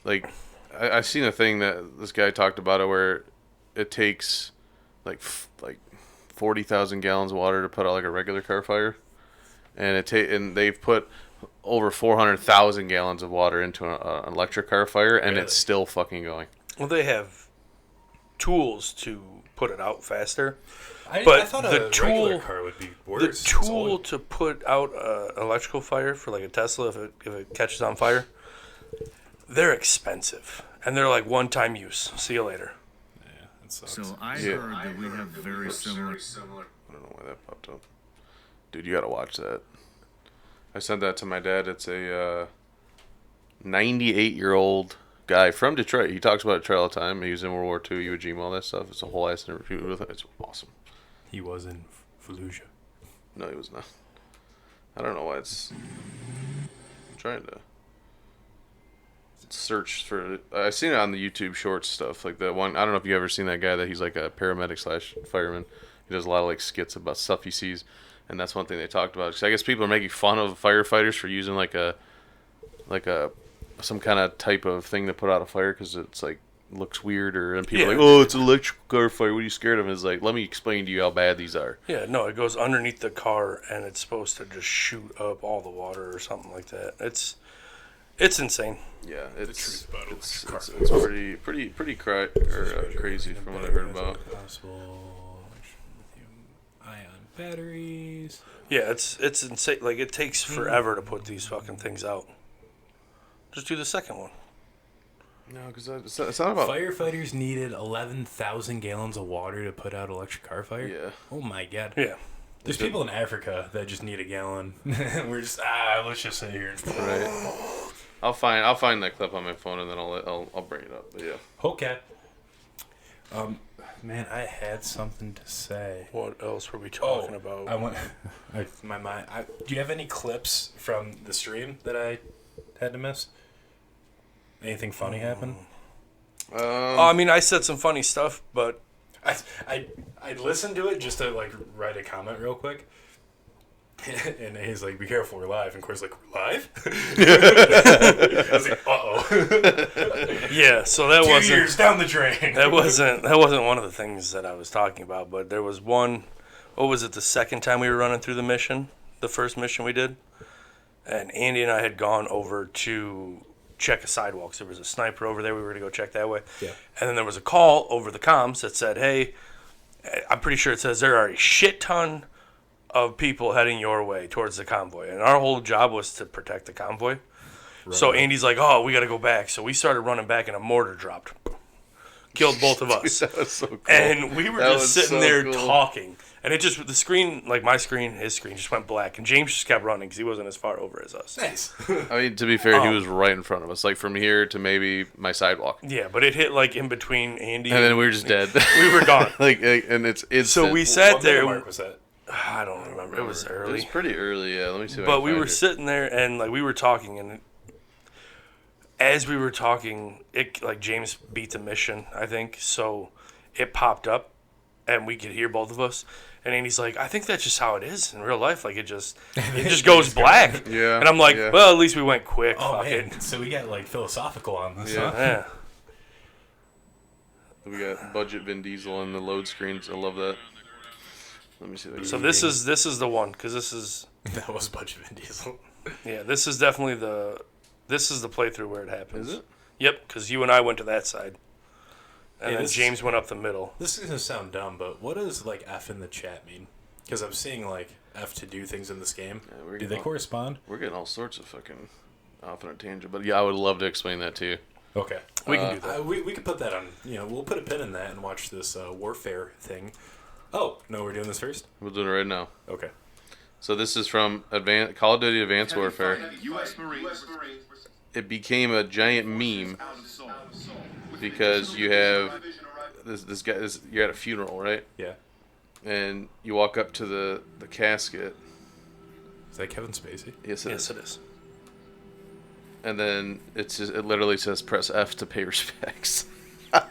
like I've seen a thing that this guy talked about it where it takes like 40,000 gallons of water to put out like a regular car fire, and and they've put over 400,000 gallons of water into an electric car fire, and it's still fucking going. Well, they have tools to put it out faster. I thought the regular car would be worse. The tool to put out an electrical fire for like a Tesla, if it catches on fire, they're expensive. And they're like one-time use. See you later. Yeah, that sucks. So I heard that we have very similar. I don't know why that popped up. Dude, you gotta watch that. I sent that to my dad. It's a 98-year-old guy from Detroit. He talks about Detroit all the time. He was in World War II, Iwo Jima, all that stuff. It's a whole ass interview with him. It's awesome. He was in Fallujah. No, he was not. I don't know why it's... I'm trying to search for... I've seen it on the YouTube Shorts stuff. Like that one... I don't know if you've ever seen that guy that he's like a paramedic / fireman. He does a lot of like skits about stuff he sees. And that's one thing they talked about. Because I guess people are making fun of firefighters for using like some kind of type of thing to put out a fire because it's like looks weird, and people are like, oh, it's an electrical car fire, what are you scared of? And it's like, let me explain to you how bad these are. Yeah, no, it goes underneath the car and it's supposed to just shoot up all the water or something like that. It's insane. Yeah, it's pretty crazy from what I heard about. Possible ion batteries. Yeah, it's insane. Like, it takes forever to put these fucking things out. Just do the second one. No, because it's not about... Firefighters needed 11,000 gallons of water to put out electric car fire? Yeah. Oh my God. Yeah. There's people in Africa that just need a gallon. We're just, let's just sit here. Right. I'll find that clip on my phone, and then I'll bring it up. But yeah. Okay. Man, I had something to say. What else were we talking about? I want my mind. Do you have any clips from the stream that I had to miss? Anything funny happen? I mean, I said some funny stuff, but I listened to it just to like write a comment real quick. And he's like, "Be careful, we're live." And Corey's like, "We're live?" I was like, "Uh-oh." Yeah, so that 2 wasn't years down the drain. that wasn't one of the things that I was talking about. But there was one. What was it? The second time we were running through the mission, the first mission we did, and Andy and I had gone over to check a sidewalk. So there was a sniper over there. We were going to go check that way. Yeah. And then there was a call over the comms that said, "Hey, I'm pretty sure it says there are a shit ton of people heading your way towards the convoy." And our whole job was to protect the convoy. Right. So Andy's like, "Oh, we got to go back." So we started running back, and a mortar dropped. Killed both of us. Dude, that was so cool. And we were just sitting there talking. And it just, the screen, like my screen, his screen just went black. And James just kept running because he wasn't as far over as us. Nice. I mean, to be fair, he was right in front of us, like from here to maybe my sidewalk. Yeah, but it hit like in between Andy and then we were just dead. We were gone. And it's so we sat there. What mark was that? I don't remember. It was early. It was pretty early, yeah. Let me see if I But can we find were it. sitting there and like we were talking, and as we were talking, it like James beat the mission, I think. So it popped up, and we could hear both of us. And Andy's like, "I think that's just how it is in real life. Like it just goes black." Yeah. And I'm like, yeah. "Well, at least we went quick." Oh, Fuck man. it. So we got like philosophical on this, Yeah. huh? Yeah. We got budget Vin Diesel on the load screens. I love that. Let me see. If I can So this is the one because this is That was budget Vin Diesel. Yeah, this is definitely the playthrough where it happens. Is it? Yep, because you and I went to that side. And Hey, then James went up the middle. This is going to sound dumb, but what does, like, F in the chat mean? Because I'm seeing, like, F to do things in this game. Yeah, Do they correspond? We're getting all sorts of fucking off on a tangent. But yeah, I would love to explain that to you. Okay. We can do that. We can put that on, we'll put a pin in that and watch this warfare thing. Oh, no, we're doing this first? We're doing it right now. Okay. So this is from Call of Duty Advanced Warfare. U.S. Marines. It became a giant meme because you have this guy. You're at a funeral, right? Yeah. And you walk up to the casket. Is that Kevin Spacey? Yes, Yes, it is. And then it literally says press F to pay respects. And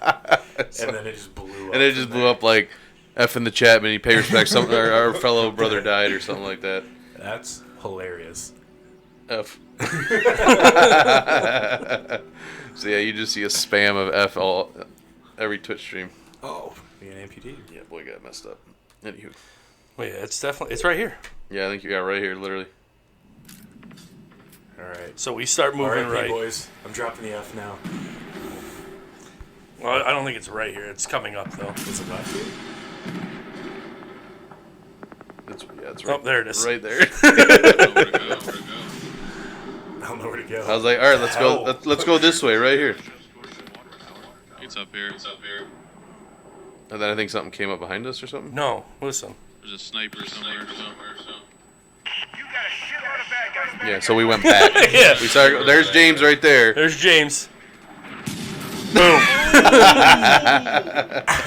then it just blew up. And it just blew up like F in the chat, man. You pay respects. Something our fellow brother died or something like that. That's hilarious. F. So yeah, you just see a spam of F every Twitch stream. Oh, being an amputee. Yeah, boy, got messed up. Anywho. Well, yeah, it's right here. Yeah, I think you got it right here, literally. All right. So we start moving right. boys. I'm dropping the F now. Well, I don't think it's right here. It's coming up though. Is it left here? It's right. Oh, there it is. Right there. I don't know where to go. I was like, all right, let's go. Let's go this way, right here. It's up here. And then I think something came up behind us or something. No, listen. There's a sniper somewhere. Yeah, so we went back. Yeah. We started. There's James right there. There's James. Boom.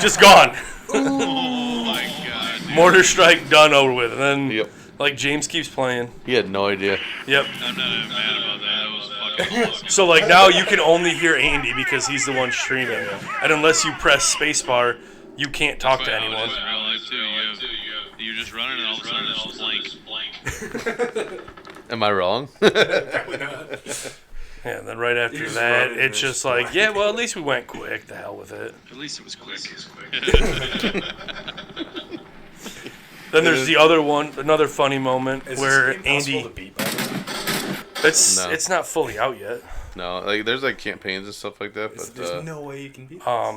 Just gone. Oh my god. Mortar strike done, over with. And then, Yep. like, James keeps playing. He had no idea. Yep. I'm not mad about that. That was fucking awesome. So, like, now you can only hear Andy because he's the one streaming. And unless you press spacebar, you can't talk to anyone. In real life too. You're just running and all of a sudden it's blank. Am I wrong? Probably not. Yeah, and then right after just that, run it's just like, yeah, well, at least we went quick. The hell with it. At least it was quick. Then there's the other one, another funny moment Is where this game possible Andy. to beat, by the way? No. It's not fully out yet. No, like there's like campaigns and stuff like that, but There's no way you can beat this.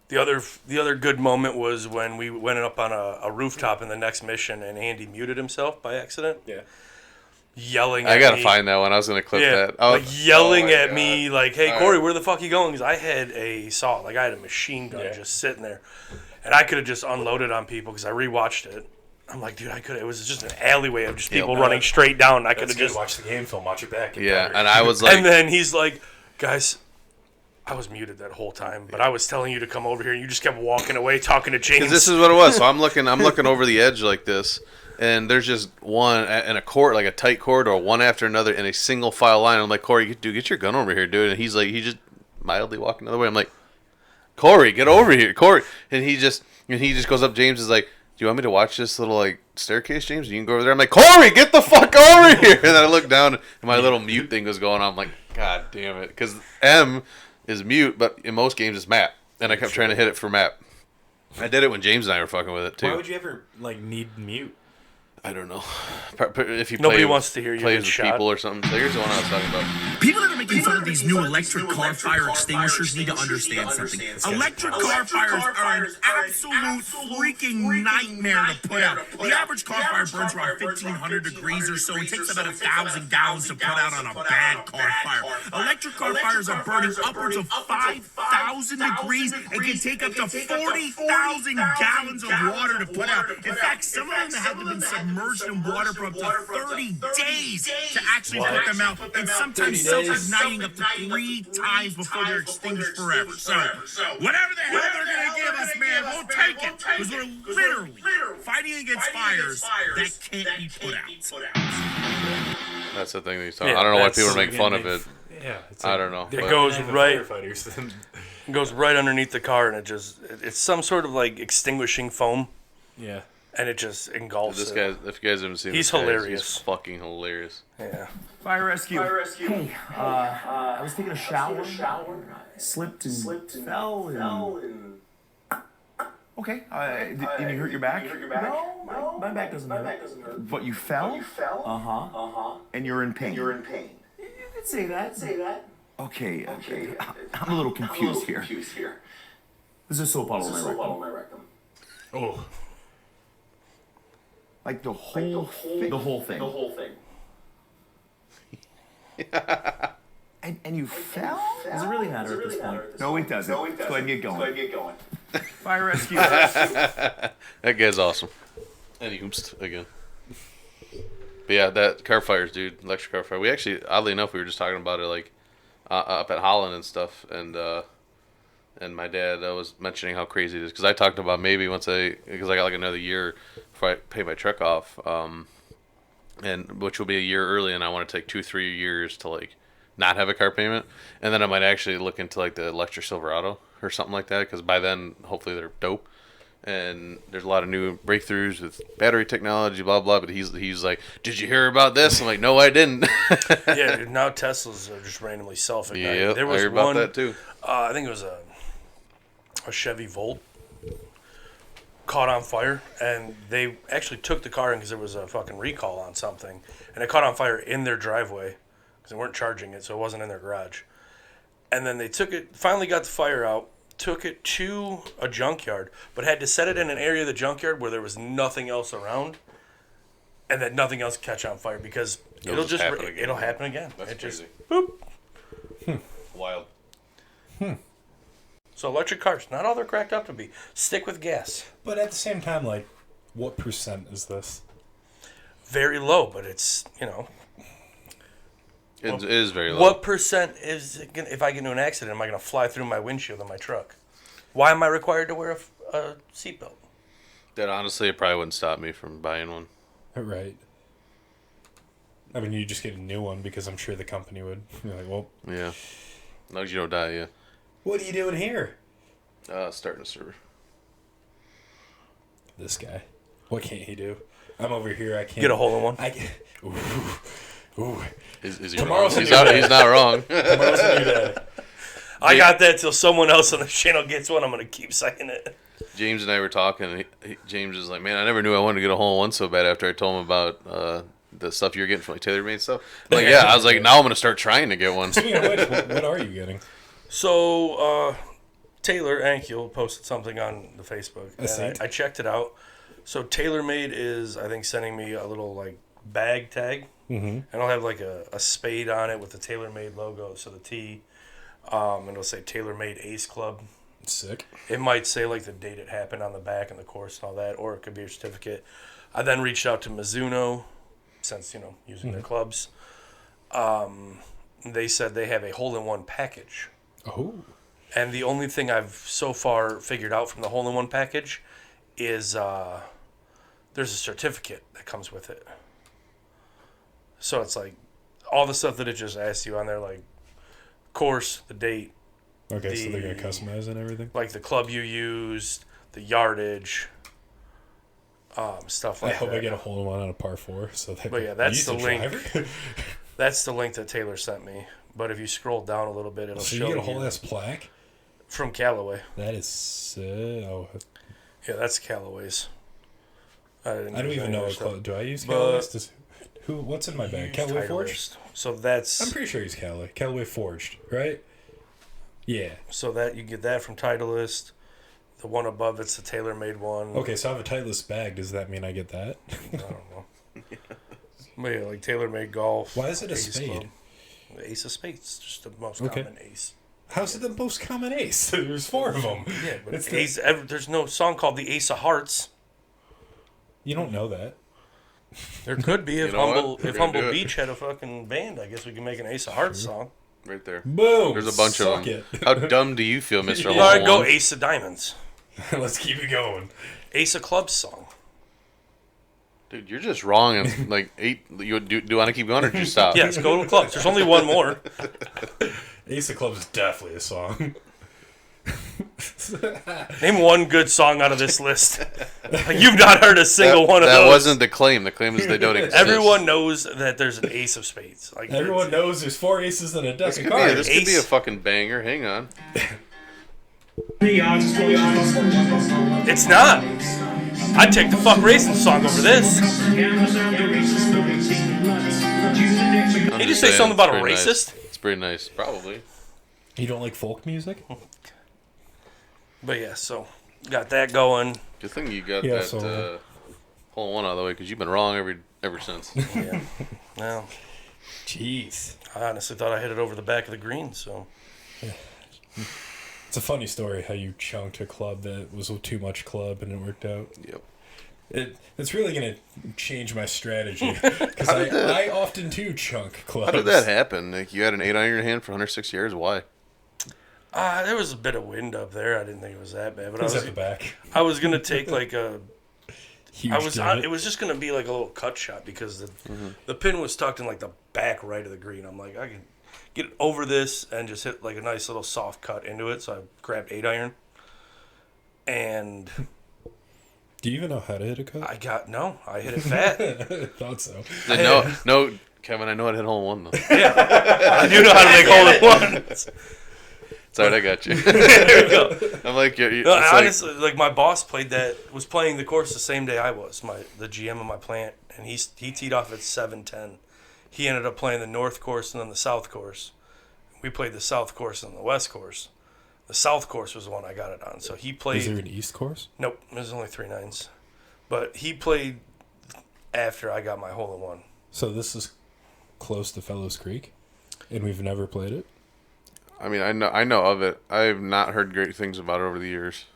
The other good moment was when we went up on a rooftop in the next mission and Andy muted himself by accident. Yeah. Yelling at I gotta me. find that one. I was gonna clip Yeah, that. Oh, like yelling oh my at God. me, like, "Hey, All Corey, right. where the fuck you going?" Because I had a saw, like I had a machine gun Yeah. just sitting there, and I could have just unloaded on people because I rewatched it. I'm like, dude, I could. It was just an alleyway of just people running straight down. I could That's have good. just. Watch the game film, watch it back. Yeah, and I was like, And then he's like, guys, I was muted that whole time, but I was telling you to come over here, and you just kept walking away, talking to James. because this is what it was. So I'm looking over the edge like this, and there's just one in a court, like a tight corridor, one after another in a single file line. I'm like, Corey, dude, get your gun over here, dude. And he's like, he just mildly walking the other way. I'm like, Corey, get over here, Corey. And he just goes up. James is like, do you want me to watch this little like staircase, James? You can go over there. I'm like, Corey, get the fuck over here. And then I look down, and my little mute thing was going on. I'm like, God damn it, because M is mute, but in most games it's map, and I kept trying to hit it for map. I did it when James and I were fucking with it too. Why would you ever like need mute? I don't know. If you Nobody play, wants to hear you plays get with shot. people or something. So here's the one I was talking about. People that are making fun of these new electric car fire extinguishers need to understand something. Electric car fires are an absolute freaking nightmare to put out. The average car fire burns around 1,500 degrees or so. It takes about 1,000 gallons to put out on a bad car fire. Electric car fires are burning upwards of 5,000 degrees and can take up to 40,000 gallons of water to put out. In fact, some of them have been submerged in water for up to 30 days to actually put them out, and sometimes self-igniting up to 3 times before they're extinguished forever. So, whatever the hell they're going to give us, man, we'll take it, because we're literally fighting against fires that can't be put out. That's the thing that he's talking. Yeah, I don't know why that's- people make fun of it. Yeah. It's I don't know. It but- goes right. Firefighters. It goes right underneath the car, and it's some sort of like extinguishing foam, Yeah. and it just engulfs This it. guy, if you guys haven't seen He's this guy, hilarious. He's fucking hilarious. Yeah. Fire rescue. Hey, I was taking a shower, slipped and fell, and Okay. Did you hurt your back? No, my back doesn't hurt. But you fell? And you're in pain? You could say that. Okay. I'm a little confused here. There's a soap bottle in my rectum. Oh. Like the whole thing? The whole thing. And you fell? Does it really matter at this point? No, it doesn't. Let's go ahead and get going. Fire rescue. That guy's awesome. And he hoopsed again. But yeah, that car fires, dude. Electric car fire. We actually, oddly enough, we were just talking about it like up at Holland and stuff. And my dad was mentioning how crazy it is. Because I talked about maybe because I got like another year before I pay my truck off. And which will be a year early. And I want to take 2-3 years to like not have a car payment. And then I might actually look into like the electric Silverado or something like that, because by then hopefully they're dope and there's a lot of new breakthroughs with battery technology, blah blah. But he's like, did you hear about this? I'm like, no, I didn't. Yeah, dude, now Teslas are just randomly self-igniting. Yeah, there was I heard about that too. I think it was a Chevy Volt caught on fire, and they actually took the car in because there was a fucking recall on something, and it caught on fire in their driveway because they weren't charging it, so it wasn't in their garage. And then they took it, finally got the fire out, took it to a junkyard, but had to set it in an area of the junkyard where there was nothing else around, and that nothing else catch on fire because it'll happen again. That's it crazy. just boop. Wild. So electric cars, not all they're cracked up to be. Stick with gas. But at the same time, like, what percent is this? Very low, but it's, It is very low. What percent is it gonna, if I get into an accident, am I going to fly through my windshield in my truck? Why am I required to wear a seatbelt? That honestly, it probably wouldn't stop me from buying one. Right. I mean, you just get a new one because I'm sure the company would. You're like, well. Yeah. As long as you don't die, yeah. What are you doing here? Starting a server. This guy. What can't he do? I'm over here. I can't. Get a hole in one. Ooh. Is he Tomorrow's wrong? a new day. He's not wrong. Tomorrow's a new day. I got that till someone else on the channel gets one. I'm going to keep saying it. James and I were talking. James is like, man, I never knew I wanted to get a hole in one so bad after I told him about the stuff you were getting from like TaylorMade stuff. I'm like, yeah, I was like, now I'm going to start trying to get one. Speaking of which, what are you getting? So, Taylor Ankiel posted something on the Facebook. And I checked it out. So, TaylorMade is, I think, sending me a little, like, bag tag. Mm-hmm. And it'll have, like, a spade on it with the TaylorMade logo. So, the T. And it'll say TaylorMade Ace Club. Sick. It might say, like, the date it happened on the back and the course and all that. Or it could be a certificate. I then reached out to Mizuno, since, using their clubs. They said they have a hole-in-one package. Oh. And the only thing I've so far figured out from the hole-in-one package is there's a certificate that comes with it. So it's like all the stuff that it just asks you on there, like course, the date. Okay, so they're going to customize and everything? Like the club you used, the yardage, stuff like that. I hope I get a hole-in-one on a par 4. But yeah, that's the link. That's the link that Taylor sent me. But if you scroll down a little bit, it'll show you. So you get a whole ass plaque? From Callaway. That is... Yeah, that's Callaway's. I don't even know what... Do I use Callaway's? What's in my bag? Callaway Forged? So that's... I'm pretty sure he's Callaway. Callaway Forged, right? Yeah. So that you get that from Titleist. The one above it's the TaylorMade one. Okay, so I have a Titleist bag. Does that mean I get that? I don't know. But yeah, like TaylorMade Golf. Why is it a spade? Club. The Ace of Spades, just the most common ace. How's it the most common ace? There's 4 of them. Yeah, but it's ace, there's no song called the Ace of Hearts. You don't know that. There could be if Humble Beach had a fucking band. I guess we can make an Ace of Hearts song. Right there. Boom. There's a bunch of them. How dumb do you feel, Mr. All right, go Ace of Diamonds. Let's keep it going. Ace of Clubs song. Dude, you're just wrong. And like 8. Do you want to keep going or just stop? Yes, go to clubs. There's only one more. Ace of Clubs is definitely a song. Name one good song out of this list. You've not heard a single one of those. That wasn't the claim. The claim is they don't exist. Everyone knows that there's an Ace of Spades. Like everyone knows there's 4 aces and a deck of cards. This could be a fucking banger. Hang on. It's not. I'd take the fuck racing song over this. Did you say something about a racist? Nice. It's pretty nice, probably. You don't like folk music? But yeah, so got that going. Good thing you got Yeah, that so- whole one out of the way, because you've been wrong ever since. Yeah. Well, Jeez. I honestly thought I hit it over the back of the green, so. It's a funny story how you chunked a club that was too much club and it worked out. Yep. It's really going to change my strategy. Because I often do chunk clubs. How did that happen? Like, you had an 8-iron in your hand for 106 yards? Why? There was a bit of wind up there. I didn't think it was that bad, but It was at the back. I was gonna take like a. Huge It was just gonna be like a little cut shot because the pin was tucked in like the back right of the green. I'm like, I can get it over this and just hit like a nice little soft cut into it. So I grabbed 8-iron, and Do you even know how to hit a cut? I hit it fat. Thought so. No, Kevin, I know how to hit hole in one, though. I do know how to make hole in ones. Sorry, I got you. There we go. I'm like, Honestly, like my boss was playing the course the same day I was, the GM of my plant, and he teed off at 7:10. He ended up playing the north course and then the south course. We played the south course and the west course. The south course was the one I got it on. So he played. Is there an east course? Nope, there's only 3 nines, but he played after I got my hole in one. So this is close to Fellows Creek, and we've never played it. I mean, I know of it. I have not heard great things about it over the years.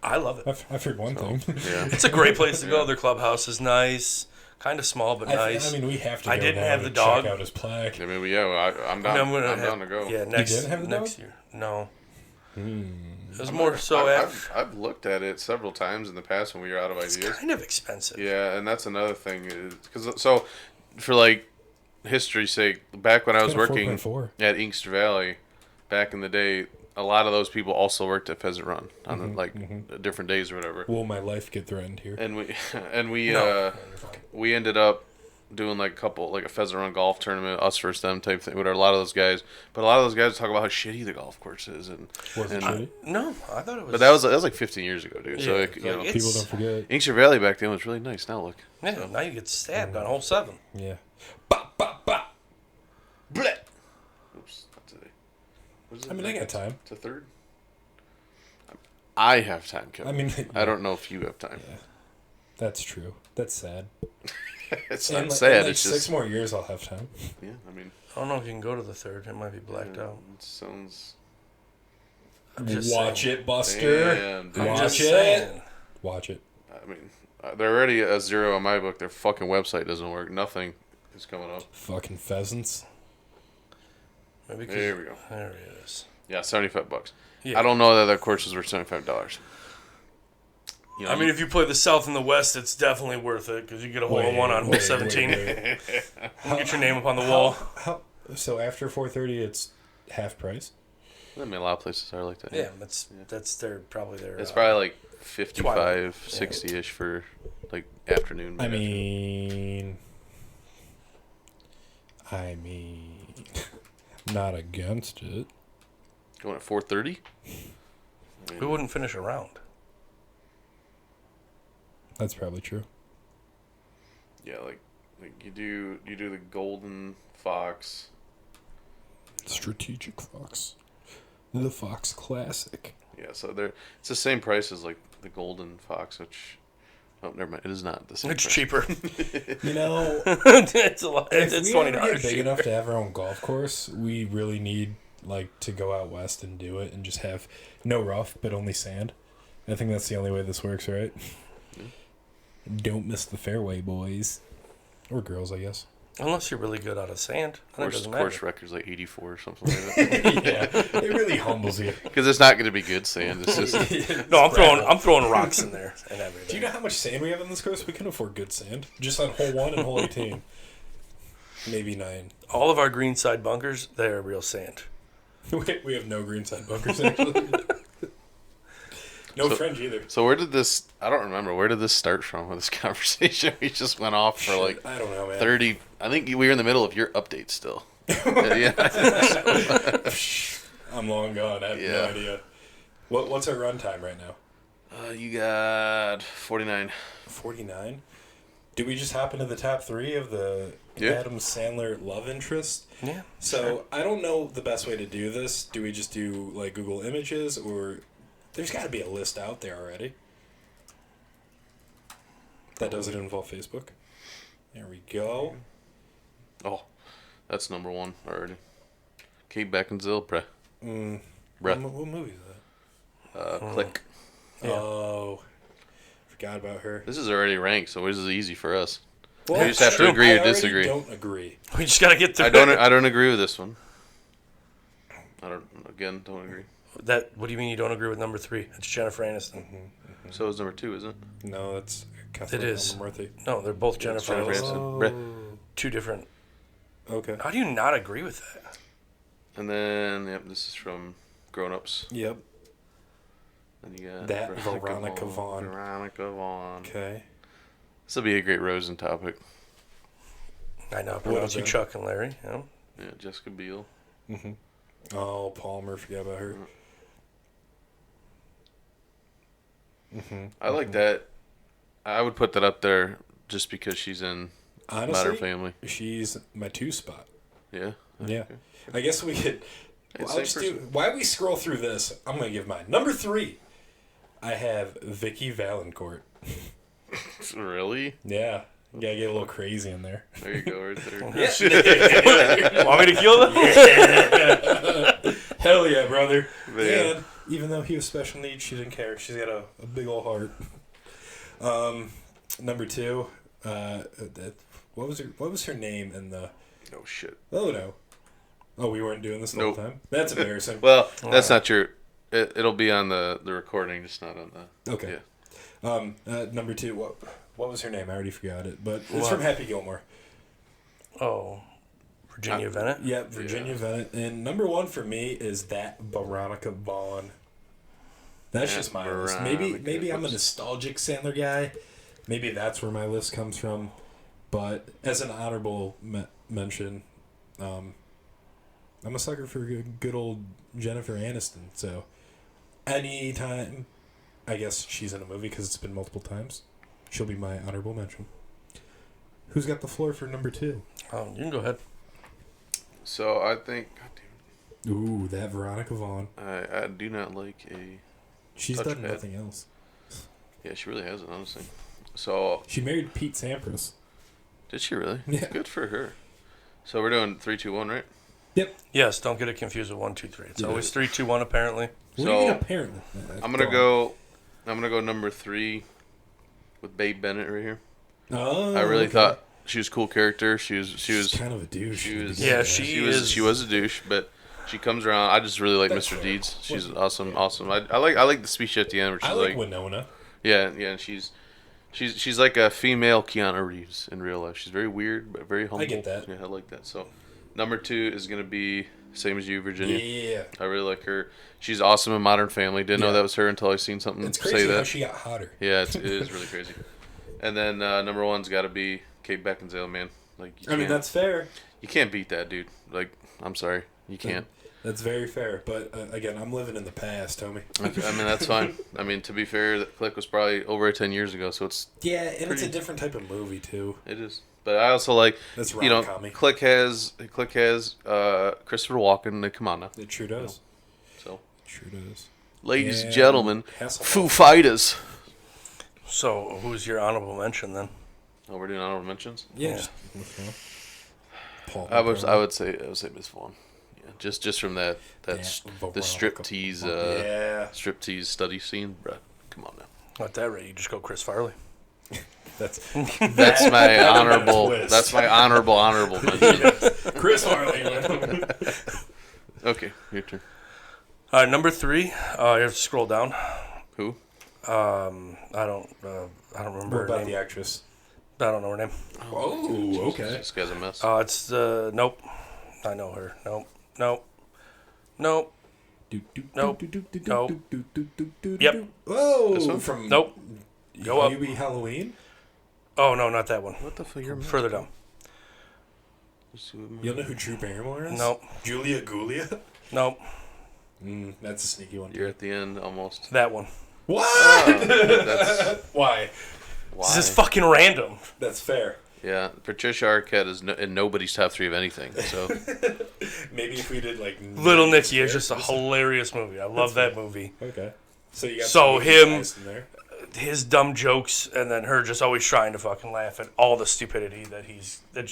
I love it. I've heard one thing. Yeah. It's a great place to go. Their clubhouse is nice, kind of small but nice. I mean, we have to. I go didn't now have to the dog. Check out his plaque. I mean, I'm down. I'm down to go. Yeah, next didn't have the next dog? year. No. It was more so I've looked at it several times in the past when we were out of it's ideas. kind of expensive. Yeah, and that's another thing. So, for like history's sake, back when I was working 4.4. at Inkster Valley, back in the day, a lot of those people also worked at Pheasant Run on different days or whatever. Will my life get threatened here? And we No. we ended up doing like a Pheasant Run golf tournament, us versus them type thing with a lot of those guys. But a lot of those guys talk about how shitty the golf course is, and Was it shitty? No, I thought it was. but that was like 15 years ago, dude. So Yeah, like, you know, it's- People don't forget. Inkster Valley back then was really nice. Now look, Yeah, now you get stabbed on hole 7. Yeah. Bop, bop, bop. bleh. Oops, not today. What is it? I mean, I got time. It's a third. I have time, Kevin. I mean, I don't know if you have time. Yeah. That's true. That's sad. It's In not like- sad. in like It's 6 just more years, I'll have time. yeah. I mean, I don't know if you can go to the 3rd. It might be blacked out. it sounds. I'm just Watch saying. it, Buster. Damn, dude. I'm Watch just it. saying. Watch it. I mean, they're already a 0 on my book. Their fucking website doesn't work. Nothing is coming up. Fucking pheasants. Maybe 'cause- There we go. There it is. Yeah, $75. Yeah. I don't know that course is worth $75. You know, I mean, if you play the South and the West, it's definitely worth it because you get a hole in one on hole 17. wait. Get your name up on the wall. So after 4:30, it's half price. I mean, a lot of places are like that. Yeah, that's probably their. It's probably like 55, Twilight. 60-ish for like afternoon. I mid-afternoon. mean, not against it. Going at 4:30. We wouldn't finish a round. That's probably true. Yeah, like you do the Golden Fox. Strategic Fox. The Fox Classic. Yeah, so it's the same price as like the Golden Fox, which never mind. It is not the same. It's price. cheaper. You know, It's a lot. if It's we $20 ever get big cheaper. enough to have our own golf course, we really need like to go out west and do it and just have no rough but only sand. I think that's the only way this works, right? Don't miss the fairway, boys. Or girls, I guess. Unless you're really good out of sand, then it doesn't matter. Course record's like 84 or something like that. Yeah, it really humbles you. Because it's not going to be good sand. It's just No, I'm throwing rocks in there and everything. Do you know how much sand we have on this course? We can afford good sand. Just on hole 1 and hole 18. Maybe 9. All of our greenside bunkers, they're real sand. We have no greenside bunkers, actually. No fringe either. So where did this? I don't remember. Where did this start from? With this conversation, we just went off for like I don't know, man. 30. I think we were in the middle of your update still. Yeah. I'm long gone. I have no Yeah. idea. What's our runtime right now? You got 49. 49. Do we just hop into the top 3 of the Adam Sandler love interest? Yeah. So I don't know the best way to do this. Do we just do like Google Images, or there's got to be a list out there already that doesn't involve Facebook? There we go. Oh, that's number 1 already. Kate Beckinsale, bruh. What movie is that? Click. Yeah. Oh, forgot about her. This is already ranked, so this is easy for us. Well, we just have to agree or I already disagree. Don't agree. We just gotta get through. I don't agree with this one. I don't agree. That. What do you mean you don't agree with number 3? It's Jennifer Aniston. So is number 2, isn't it? No, that's It is. Murphy. No, they're both Jennifer Jennifer Aniston. Aniston. Bruh. Two different. Okay. How do you not agree with that? And then, this is from Grown Ups. Yep. Then you got That Veronica Vaughn. Veronica Vaughn. Okay. This will be a great Rosen topic. I know. I pronounce you Chuck and Larry. You know? Yeah, Jessica Biel. Oh, Palmer. Forgot about her. I like that. I would put that up there just because she's in Honestly, Modern Family. She's my 2 spot. Yeah. Yeah. I guess we could. It's I'll just do. While we scroll through this, I'm gonna give mine. Number 3. I have Vicky Valancourt. Really? Yeah. You gotta get a little crazy in there. There you go, right there. Want me to kill them? Hell yeah, brother. Man. And even though he was special needs, she didn't care. She's got a big old heart. Number 2, what was her name in the? Oh shit. Oh no. Oh, we weren't doing this the whole time. That's embarrassing. Well, that's not true. It'll be on the recording, just not on the. Okay. Yeah. Number 2, what was her name? I already forgot it, but it's from Happy Gilmore. Oh, Virginia Bennett? Yeah, Virginia Bennett. And number 1 for me is that Veronica Vaughn. That's just my list. Maybe I'm a nostalgic Sandler guy. Maybe that's where my list comes from. But as an honorable mention, I'm a sucker for good old Jennifer Aniston. So anytime, I guess she's in a movie because it's been multiple times, she'll be my honorable mention. Who's got the floor for number 2? Oh, you can go ahead. So I think. God damn Ooh, that Veronica Vaughn. it. I do not like a. She's done Touchpad. nothing else. Yeah, she really hasn't, honestly. So She married Pete Sampras. did she really? Yeah. Good for her. So we're doing 3, 2, 1, right? Yep. Yes, don't get it confused with 1, 2, 3. It's always 3, 2, 1 apparently. What do So, you mean apparently? I'm gonna go number 3 with Babe Bennett right here. Oh, I really okay. thought she was a cool character. She was kind of a douche. she was Yeah, she was a douche, but she comes around. I just really like That's Mr. fair. Deeds. She's awesome. I like the speech at the end where she's I like Winona. yeah, and she's like a female Keanu Reeves in real life. She's very weird but very humble. I get that. Yeah, I like that. So number 2 is gonna be same as you, Virginia. Yeah. I really like her. She's awesome in Modern Family. Didn't know Yeah. that was her until I seen something It's say crazy how that. she got hotter. Yeah, it is really crazy. And then number 1's got to be Kate Beckinsale, man. Like, I mean, that's fair. you can't beat that, dude. Like, I'm sorry, you can't. That's very fair. But again, I'm living in the past, homie. I mean, that's fine. I mean, to be fair, that Click was probably over 10 years ago, so it's Yeah, and it's a different type of movie too. it is. But I also like That's you know, rom-com-y. Click has Christopher Walken. Like, come on now. It sure does. So, It sure does. ladies and And gentlemen, Hasselhoff. Foo Fighters. So, who's your honorable mention then? Oh, we're doing honorable mentions. Yeah. Yeah. Paul. I would say Miss Vaughn. Yeah, just from that Yeah, the striptease Yeah. striptease study scene, bruh. Come on now. At that rate, you just go Chris Farley. That's That's my honorable. twist. That's my honorable mention. Chris Farley. Okay, your turn. All right, number 3. You have to scroll down. Who? I don't remember What her about name. the actress? I don't know her name. Oh, okay. This guy's a mess. It's nope. I know her. Nope. Nope. Nope. Nope. Nope. Yep. Oh, This one? from Nope. Go up. Maybe Halloween. Oh no, not that one. What the fuck? You're Further down. You know who Drew Barrymore is? Nope. Julia Gulia. Nope. That's a sneaky one. You're at the end almost. That one. What? That's Why? why. This is fucking random. That's fair. Yeah, Patricia Arquette is in nobody's top 3 of anything. So Maybe if we did like Little Nicky is just a hilarious movie. I love that movie. Okay. So you got So some him- guys in there. His dumb jokes, and then her just always trying to fucking laugh at all the stupidity that's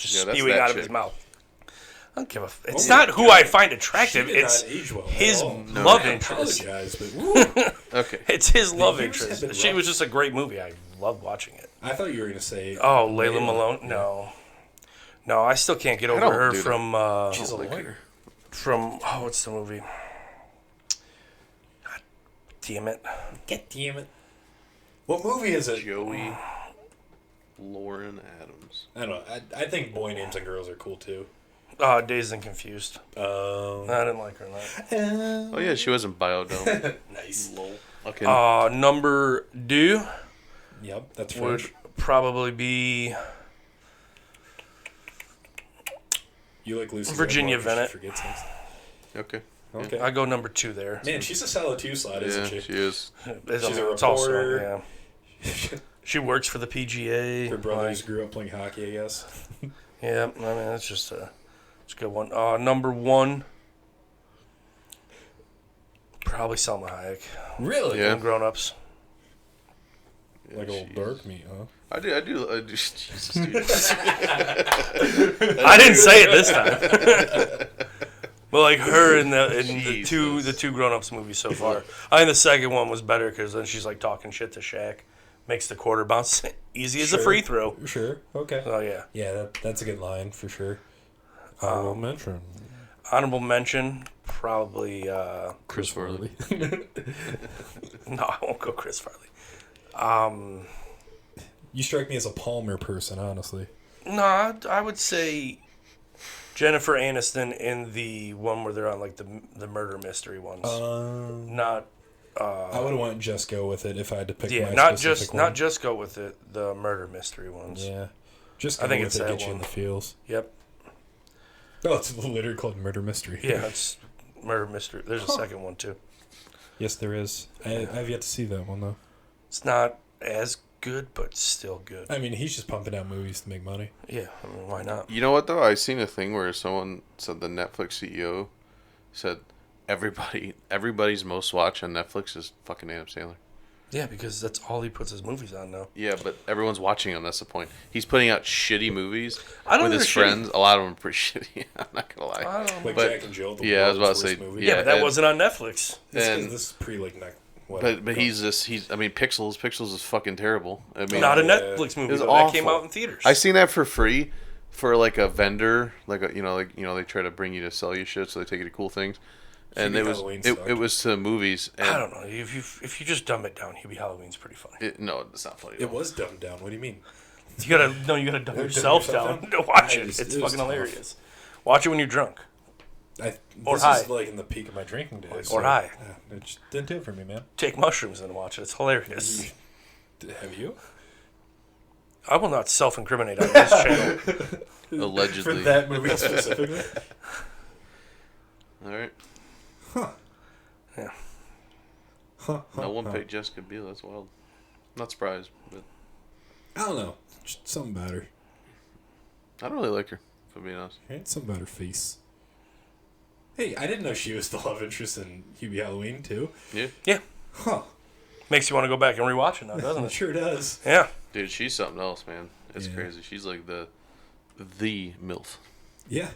just Yeah, that's spewing that out of chick. his mouth. I don't give a. It's Oh my not who God. I find attractive. She did It's not age well at his all. love I interest. apologize, but woo, okay. It's his love years have interest. been She rough. was just a great movie. I loved watching it. I thought you were gonna say. Oh, Layla Malone? No, I still can't get over don't her do that. from She's a lawyer. what's the movie? God damn it! God damn it! What movie is it? Joey Lauren Adams. I don't know. I think boy names and girls are cool too. Dazed and Confused. I Um, didn't like her in that. Oh yeah, she was in Biodome. nice. Lol. Okay. Number 2 Yep, that's would French. probably be You like Lucy Virginia Gilmore, Bennett. She forgets things. Okay. Okay. I go number 2 there. Man, she's a solid 2 slot, Yeah, isn't she? she is. She's a It's also- reporter. yeah. She works for the PGA. Her brothers like- grew up playing hockey, I guess. Yeah, I mean it's just it's a good one. Number 1, probably Selma Hayek. Really? Yeah. In Grown Ups. Like old She's- dark meat, huh? I do. Jesus, dude. I didn't say it this time. But like her in the two Grown Ups movies so far. I think the second one was better because then she's like talking shit to Shaq, makes the quarter bounce easy as a Sure. free throw. Sure. Okay. Oh yeah. Yeah, that's a good line for sure. Honorable mention. Honorable mention, probably. Chris Farley. No, I won't go Chris Farley. You strike me as a Palmer person, honestly. No, I would say Jennifer Aniston in the one where they're on like the murder mystery ones. Not. I would want just go with it if I had to pick Yeah, my not specific just one. not just go with it. The murder mystery ones. Yeah. Just I go think with it's it, that get you in one. the feels. Yep. Oh, it's literally called Murder Mystery. Yeah, it's murder mystery. There's a second one too. Yes, there is. I've yet to see that one, though. It's not as good, but still good. I mean, he's just pumping out movies to make money. Yeah, I mean, why not? You know what though? I seen a thing where someone said the Netflix CEO said everybody's most watched on Netflix is fucking Adam Sandler. Yeah, because that's all he puts his movies on now. Yeah, but everyone's watching him. That's the point. He's putting out shitty movies I don't with know his they're shitty. friends. A lot of them are pretty shitty. I'm not gonna lie. I don't know. Like But- Jack and Jill. The yeah, I was about world's to say, worst movie. Yeah, but that and- wasn't on Netflix. and- This is pre like But he's I mean Pixels is fucking terrible. I mean Not a Yeah. Netflix movie. was Though. That came awful. out in theaters. I seen that for free for like a vendor, like they try to bring you to sell you shit, so they take you to cool things. And Hubie it was Halloween it sucked. was to movies. And I don't know. If you just dumb it down, Hubie Halloween's pretty funny. no, it's not funny. It was dumbed down. What do you mean? You gotta dumb Dumb yourself yourself down down? to watch It it. was- It's it was fucking tough. hilarious. Watch it when you're drunk. Or This high. is like in the peak of my drinking days. Or high. It just didn't do it for me, man. Take mushrooms and watch it. It's hilarious. Have you? I will not self-incriminate on this channel. Allegedly. For that movie specifically? All right. Yeah. No one picked Jessica Biel. That's wild. Not surprised, but I don't know. Just something about her. I don't really like her. If I'm being honest. Right? Something about her face. Hey, I didn't know she was the love interest in Hubie Halloween, too. Yeah, Yeah. Huh. Makes you want to go back and rewatch it now, doesn't It it? sure does. Yeah. dude, she's something else, man. It's Yeah. crazy. She's like the MILF. Yeah.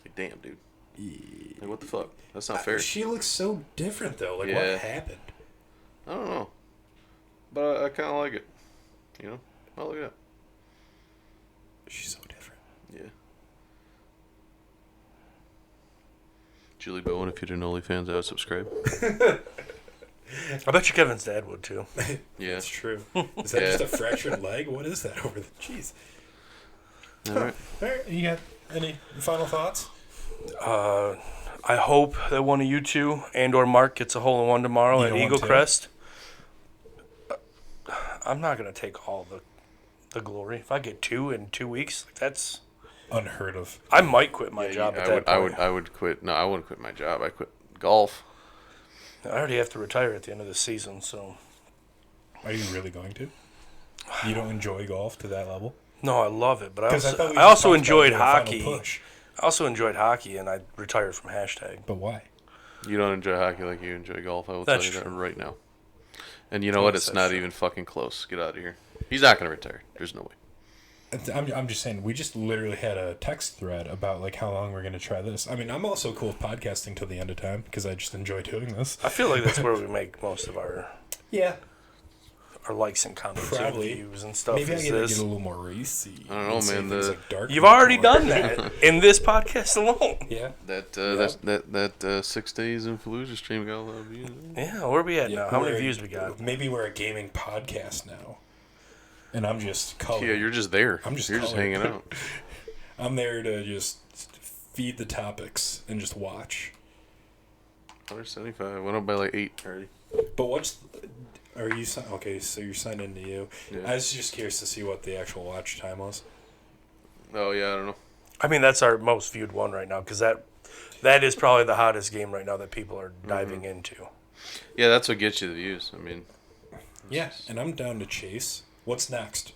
Like, damn, dude. Like, what the fuck? That's not fair. She looks so different, though. Like, Yeah. what happened? I don't know, but I kind of like it. You know, oh look at that. She's so different. Yeah. Julie Bowen, if you didn't OnlyFans, I would subscribe. I bet you Kevin's dad would too. Yeah. That's true. Is that Yeah. just a fractured leg? What is that over the... Jeez. All right. All right. You got any final thoughts? I hope that one of you two and or Mark gets a hole-in-one tomorrow You at don't want Eagle to? Crest. I'm not going to take all the glory. If I get 2 in 2 weeks, that's unheard of. I might quit my job at that point. I would quit. No, I wouldn't quit my job. I quit golf. I already have to retire at the end of the season, so. Are you really going to? You don't enjoy golf to that level? No, I love it, but I I also enjoyed hockey. hockey. I also enjoyed hockey, and I retired from hashtag. But why? You don't enjoy hockey like you enjoy golf. I will That's tell you that true. right now. And you know what? It's not even fucking close. Get out of here. He's not going to retire. There's no way. I'm just saying, we just literally had a text thread about like how long we're going to try this. I mean, I'm also cool with podcasting till the end of time because I just enjoy doing this. I feel like that's where we make most of our likes and comments and views and stuff. Maybe I get a little more racy. I don't know, man. Like You've already done that in this podcast alone. Yeah. That 6 days in Fallujah stream got a lot of views. Yeah, where are we at now? How many views we got? Maybe we're a gaming podcast now. And I'm just colored. Yeah, you're just there. You're just hanging out. I'm there to just feed the topics and just watch. 175. Went up by like 8 already. But are you okay? So you're signed into you. Yeah. I was just curious to see what the actual watch time was. Oh yeah, I don't know. I mean, that's our most viewed one right now because that is probably the hottest game right now that people are diving into. Yeah, that's what gets you the views. I mean. Yeah, and I'm down to chase. What's next?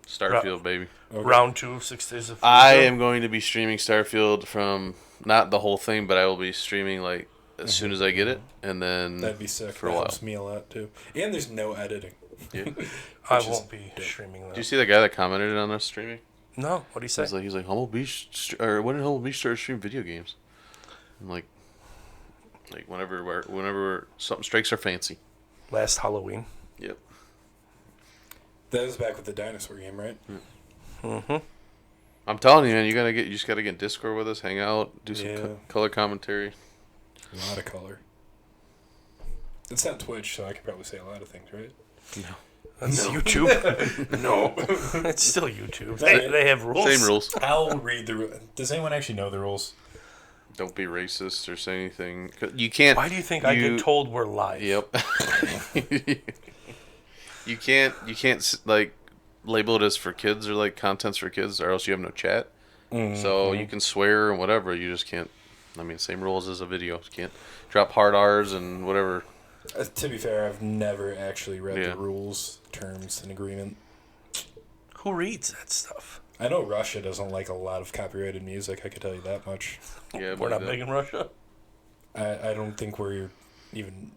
Starfield, baby. Okay. Round 2, 6 days of Fallujah. I am going to be streaming Starfield from not the whole thing, but I will be streaming like as soon as I get it, and then that'd be sick. For a while. Helps me a lot too. And there's no editing. Yeah. I won't be streaming that. Did you see the guy that commented on us streaming? No. What did he say? He's like Humble Beach, or when did Humble Beach start streaming video games? I'm like whenever something strikes our fancy. Last Halloween. Yep. That was back with the dinosaur game, right? Mm-hmm. I'm telling you, man, you just gotta get in Discord with us, hang out, do some color commentary. A lot of color. It's not Twitch, so I could probably say a lot of things, right? No. That's YouTube. No. It's still YouTube. They have rules. Same rules. I'll read the rules. Does anyone actually know the rules? Don't be racist or say anything. You can't. Why do you think I get told we're live? Yep. You can't like label it as for kids or like contents for kids, or else you have no chat. Mm-hmm. So you can swear and whatever. You just can't. I mean, same rules as a video. You can't drop hard R's and whatever. To be fair, I've never actually read the rules, terms, and agreement. Who reads that stuff? I know Russia doesn't like a lot of copyrighted music. I could tell you that much. Yeah, we're not big in Russia. I don't think we're even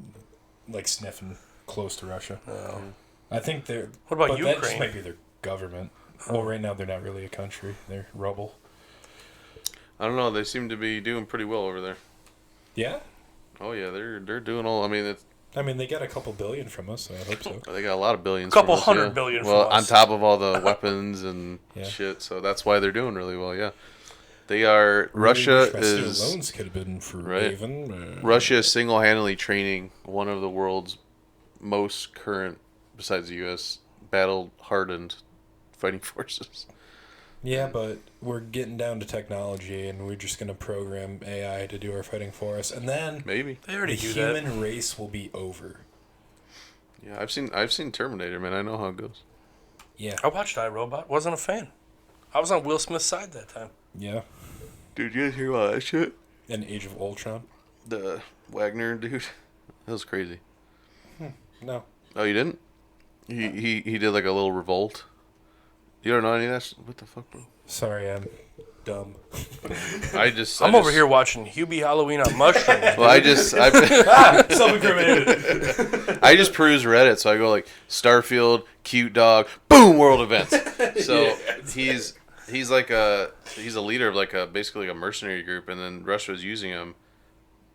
like sniffing close to Russia. No. I think they're. What about Ukraine? That just might be their government. Well, right now they're not really a country. They're rubble. I don't know. They seem to be doing pretty well over there. Yeah. Oh yeah, they're doing all. I mean, they got a couple billion from us, so I hope so. They got a lot of billions. Couple from us, hundred billion well, from us. on top of all the weapons and shit, so that's why they're doing really well. Yeah, they are. Russia is. Loans could have been for Raven. Russia is single-handedly training one of the world's most current, besides the U.S., battle-hardened fighting forces. Yeah, but we're getting down to technology, and we're just going to program AI to do our fighting for us, and then maybe they already the human race will be over. Yeah, I've seen Terminator, man. I know how it goes. Yeah, I watched iRobot. Wasn't a fan. I was on Will Smith's side that time. Yeah. Dude, you guys hear about that shit? And Age of Ultron. The Wagner dude, that was crazy. No. Oh, you didn't? He did like a little revolt. You don't know any of that shit? What the fuck, bro? Sorry, I'm dumb. I'm over here watching Hubie Halloween on mushrooms. Well, I self-incriminated. I just peruse Reddit, so I go like Starfield, cute dog, boom, world events. So he's a leader of like basically a mercenary group, and then Russia was using him.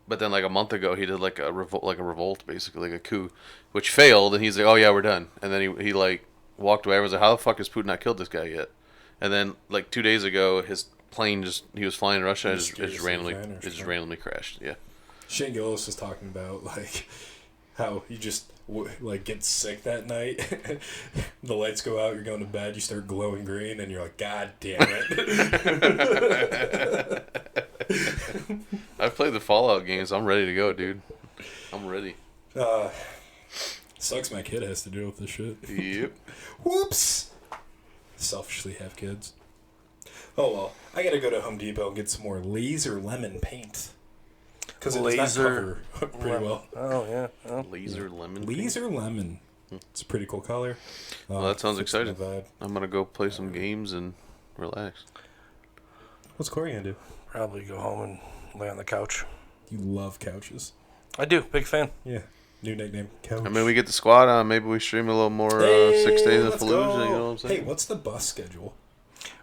But then like a month ago, he did like a revolt, basically like a coup, which failed, and he's like, oh yeah, we're done. And then he like walked away. I was like, how the fuck has Putin not killed this guy yet? And then like 2 days ago, his plane he was flying in Russia and it just randomly crashed. Yeah. Shane Gillis was talking about like how you just like get sick that night. The lights go out, you're going to bed, you start glowing green, and you're like, God damn it. I've played the Fallout games. I'm ready to go, dude. I'm ready. Sucks my kid has to deal with this shit. Yep. Whoops. Selfishly have kids. Oh, well. I gotta go to Home Depot and get some more laser lemon paint. Because it does not cover pretty well. Oh, yeah. Oh. Laser lemon. Laser lemon. It's a pretty cool color. Well, that sounds fits the exciting. vibe. I'm gonna go play some games and relax. What's Corey gonna do? Probably go home and lay on the couch. You love couches. I do. Big fan. Yeah. New nickname, Couch. I mean, we get the squad on. Maybe we stream a little more 6 days of let's Fallujah. go. You know what I'm saying? Hey, what's the bus schedule?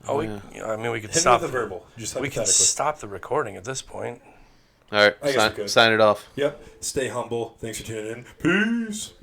Oh, yeah. I mean, we could Hit me stop. with a verbal. Just We can hypothetically. stop the recording at this point. All right, I guess we could. sign it off. Yep. Stay humble. Thanks for tuning in. Peace.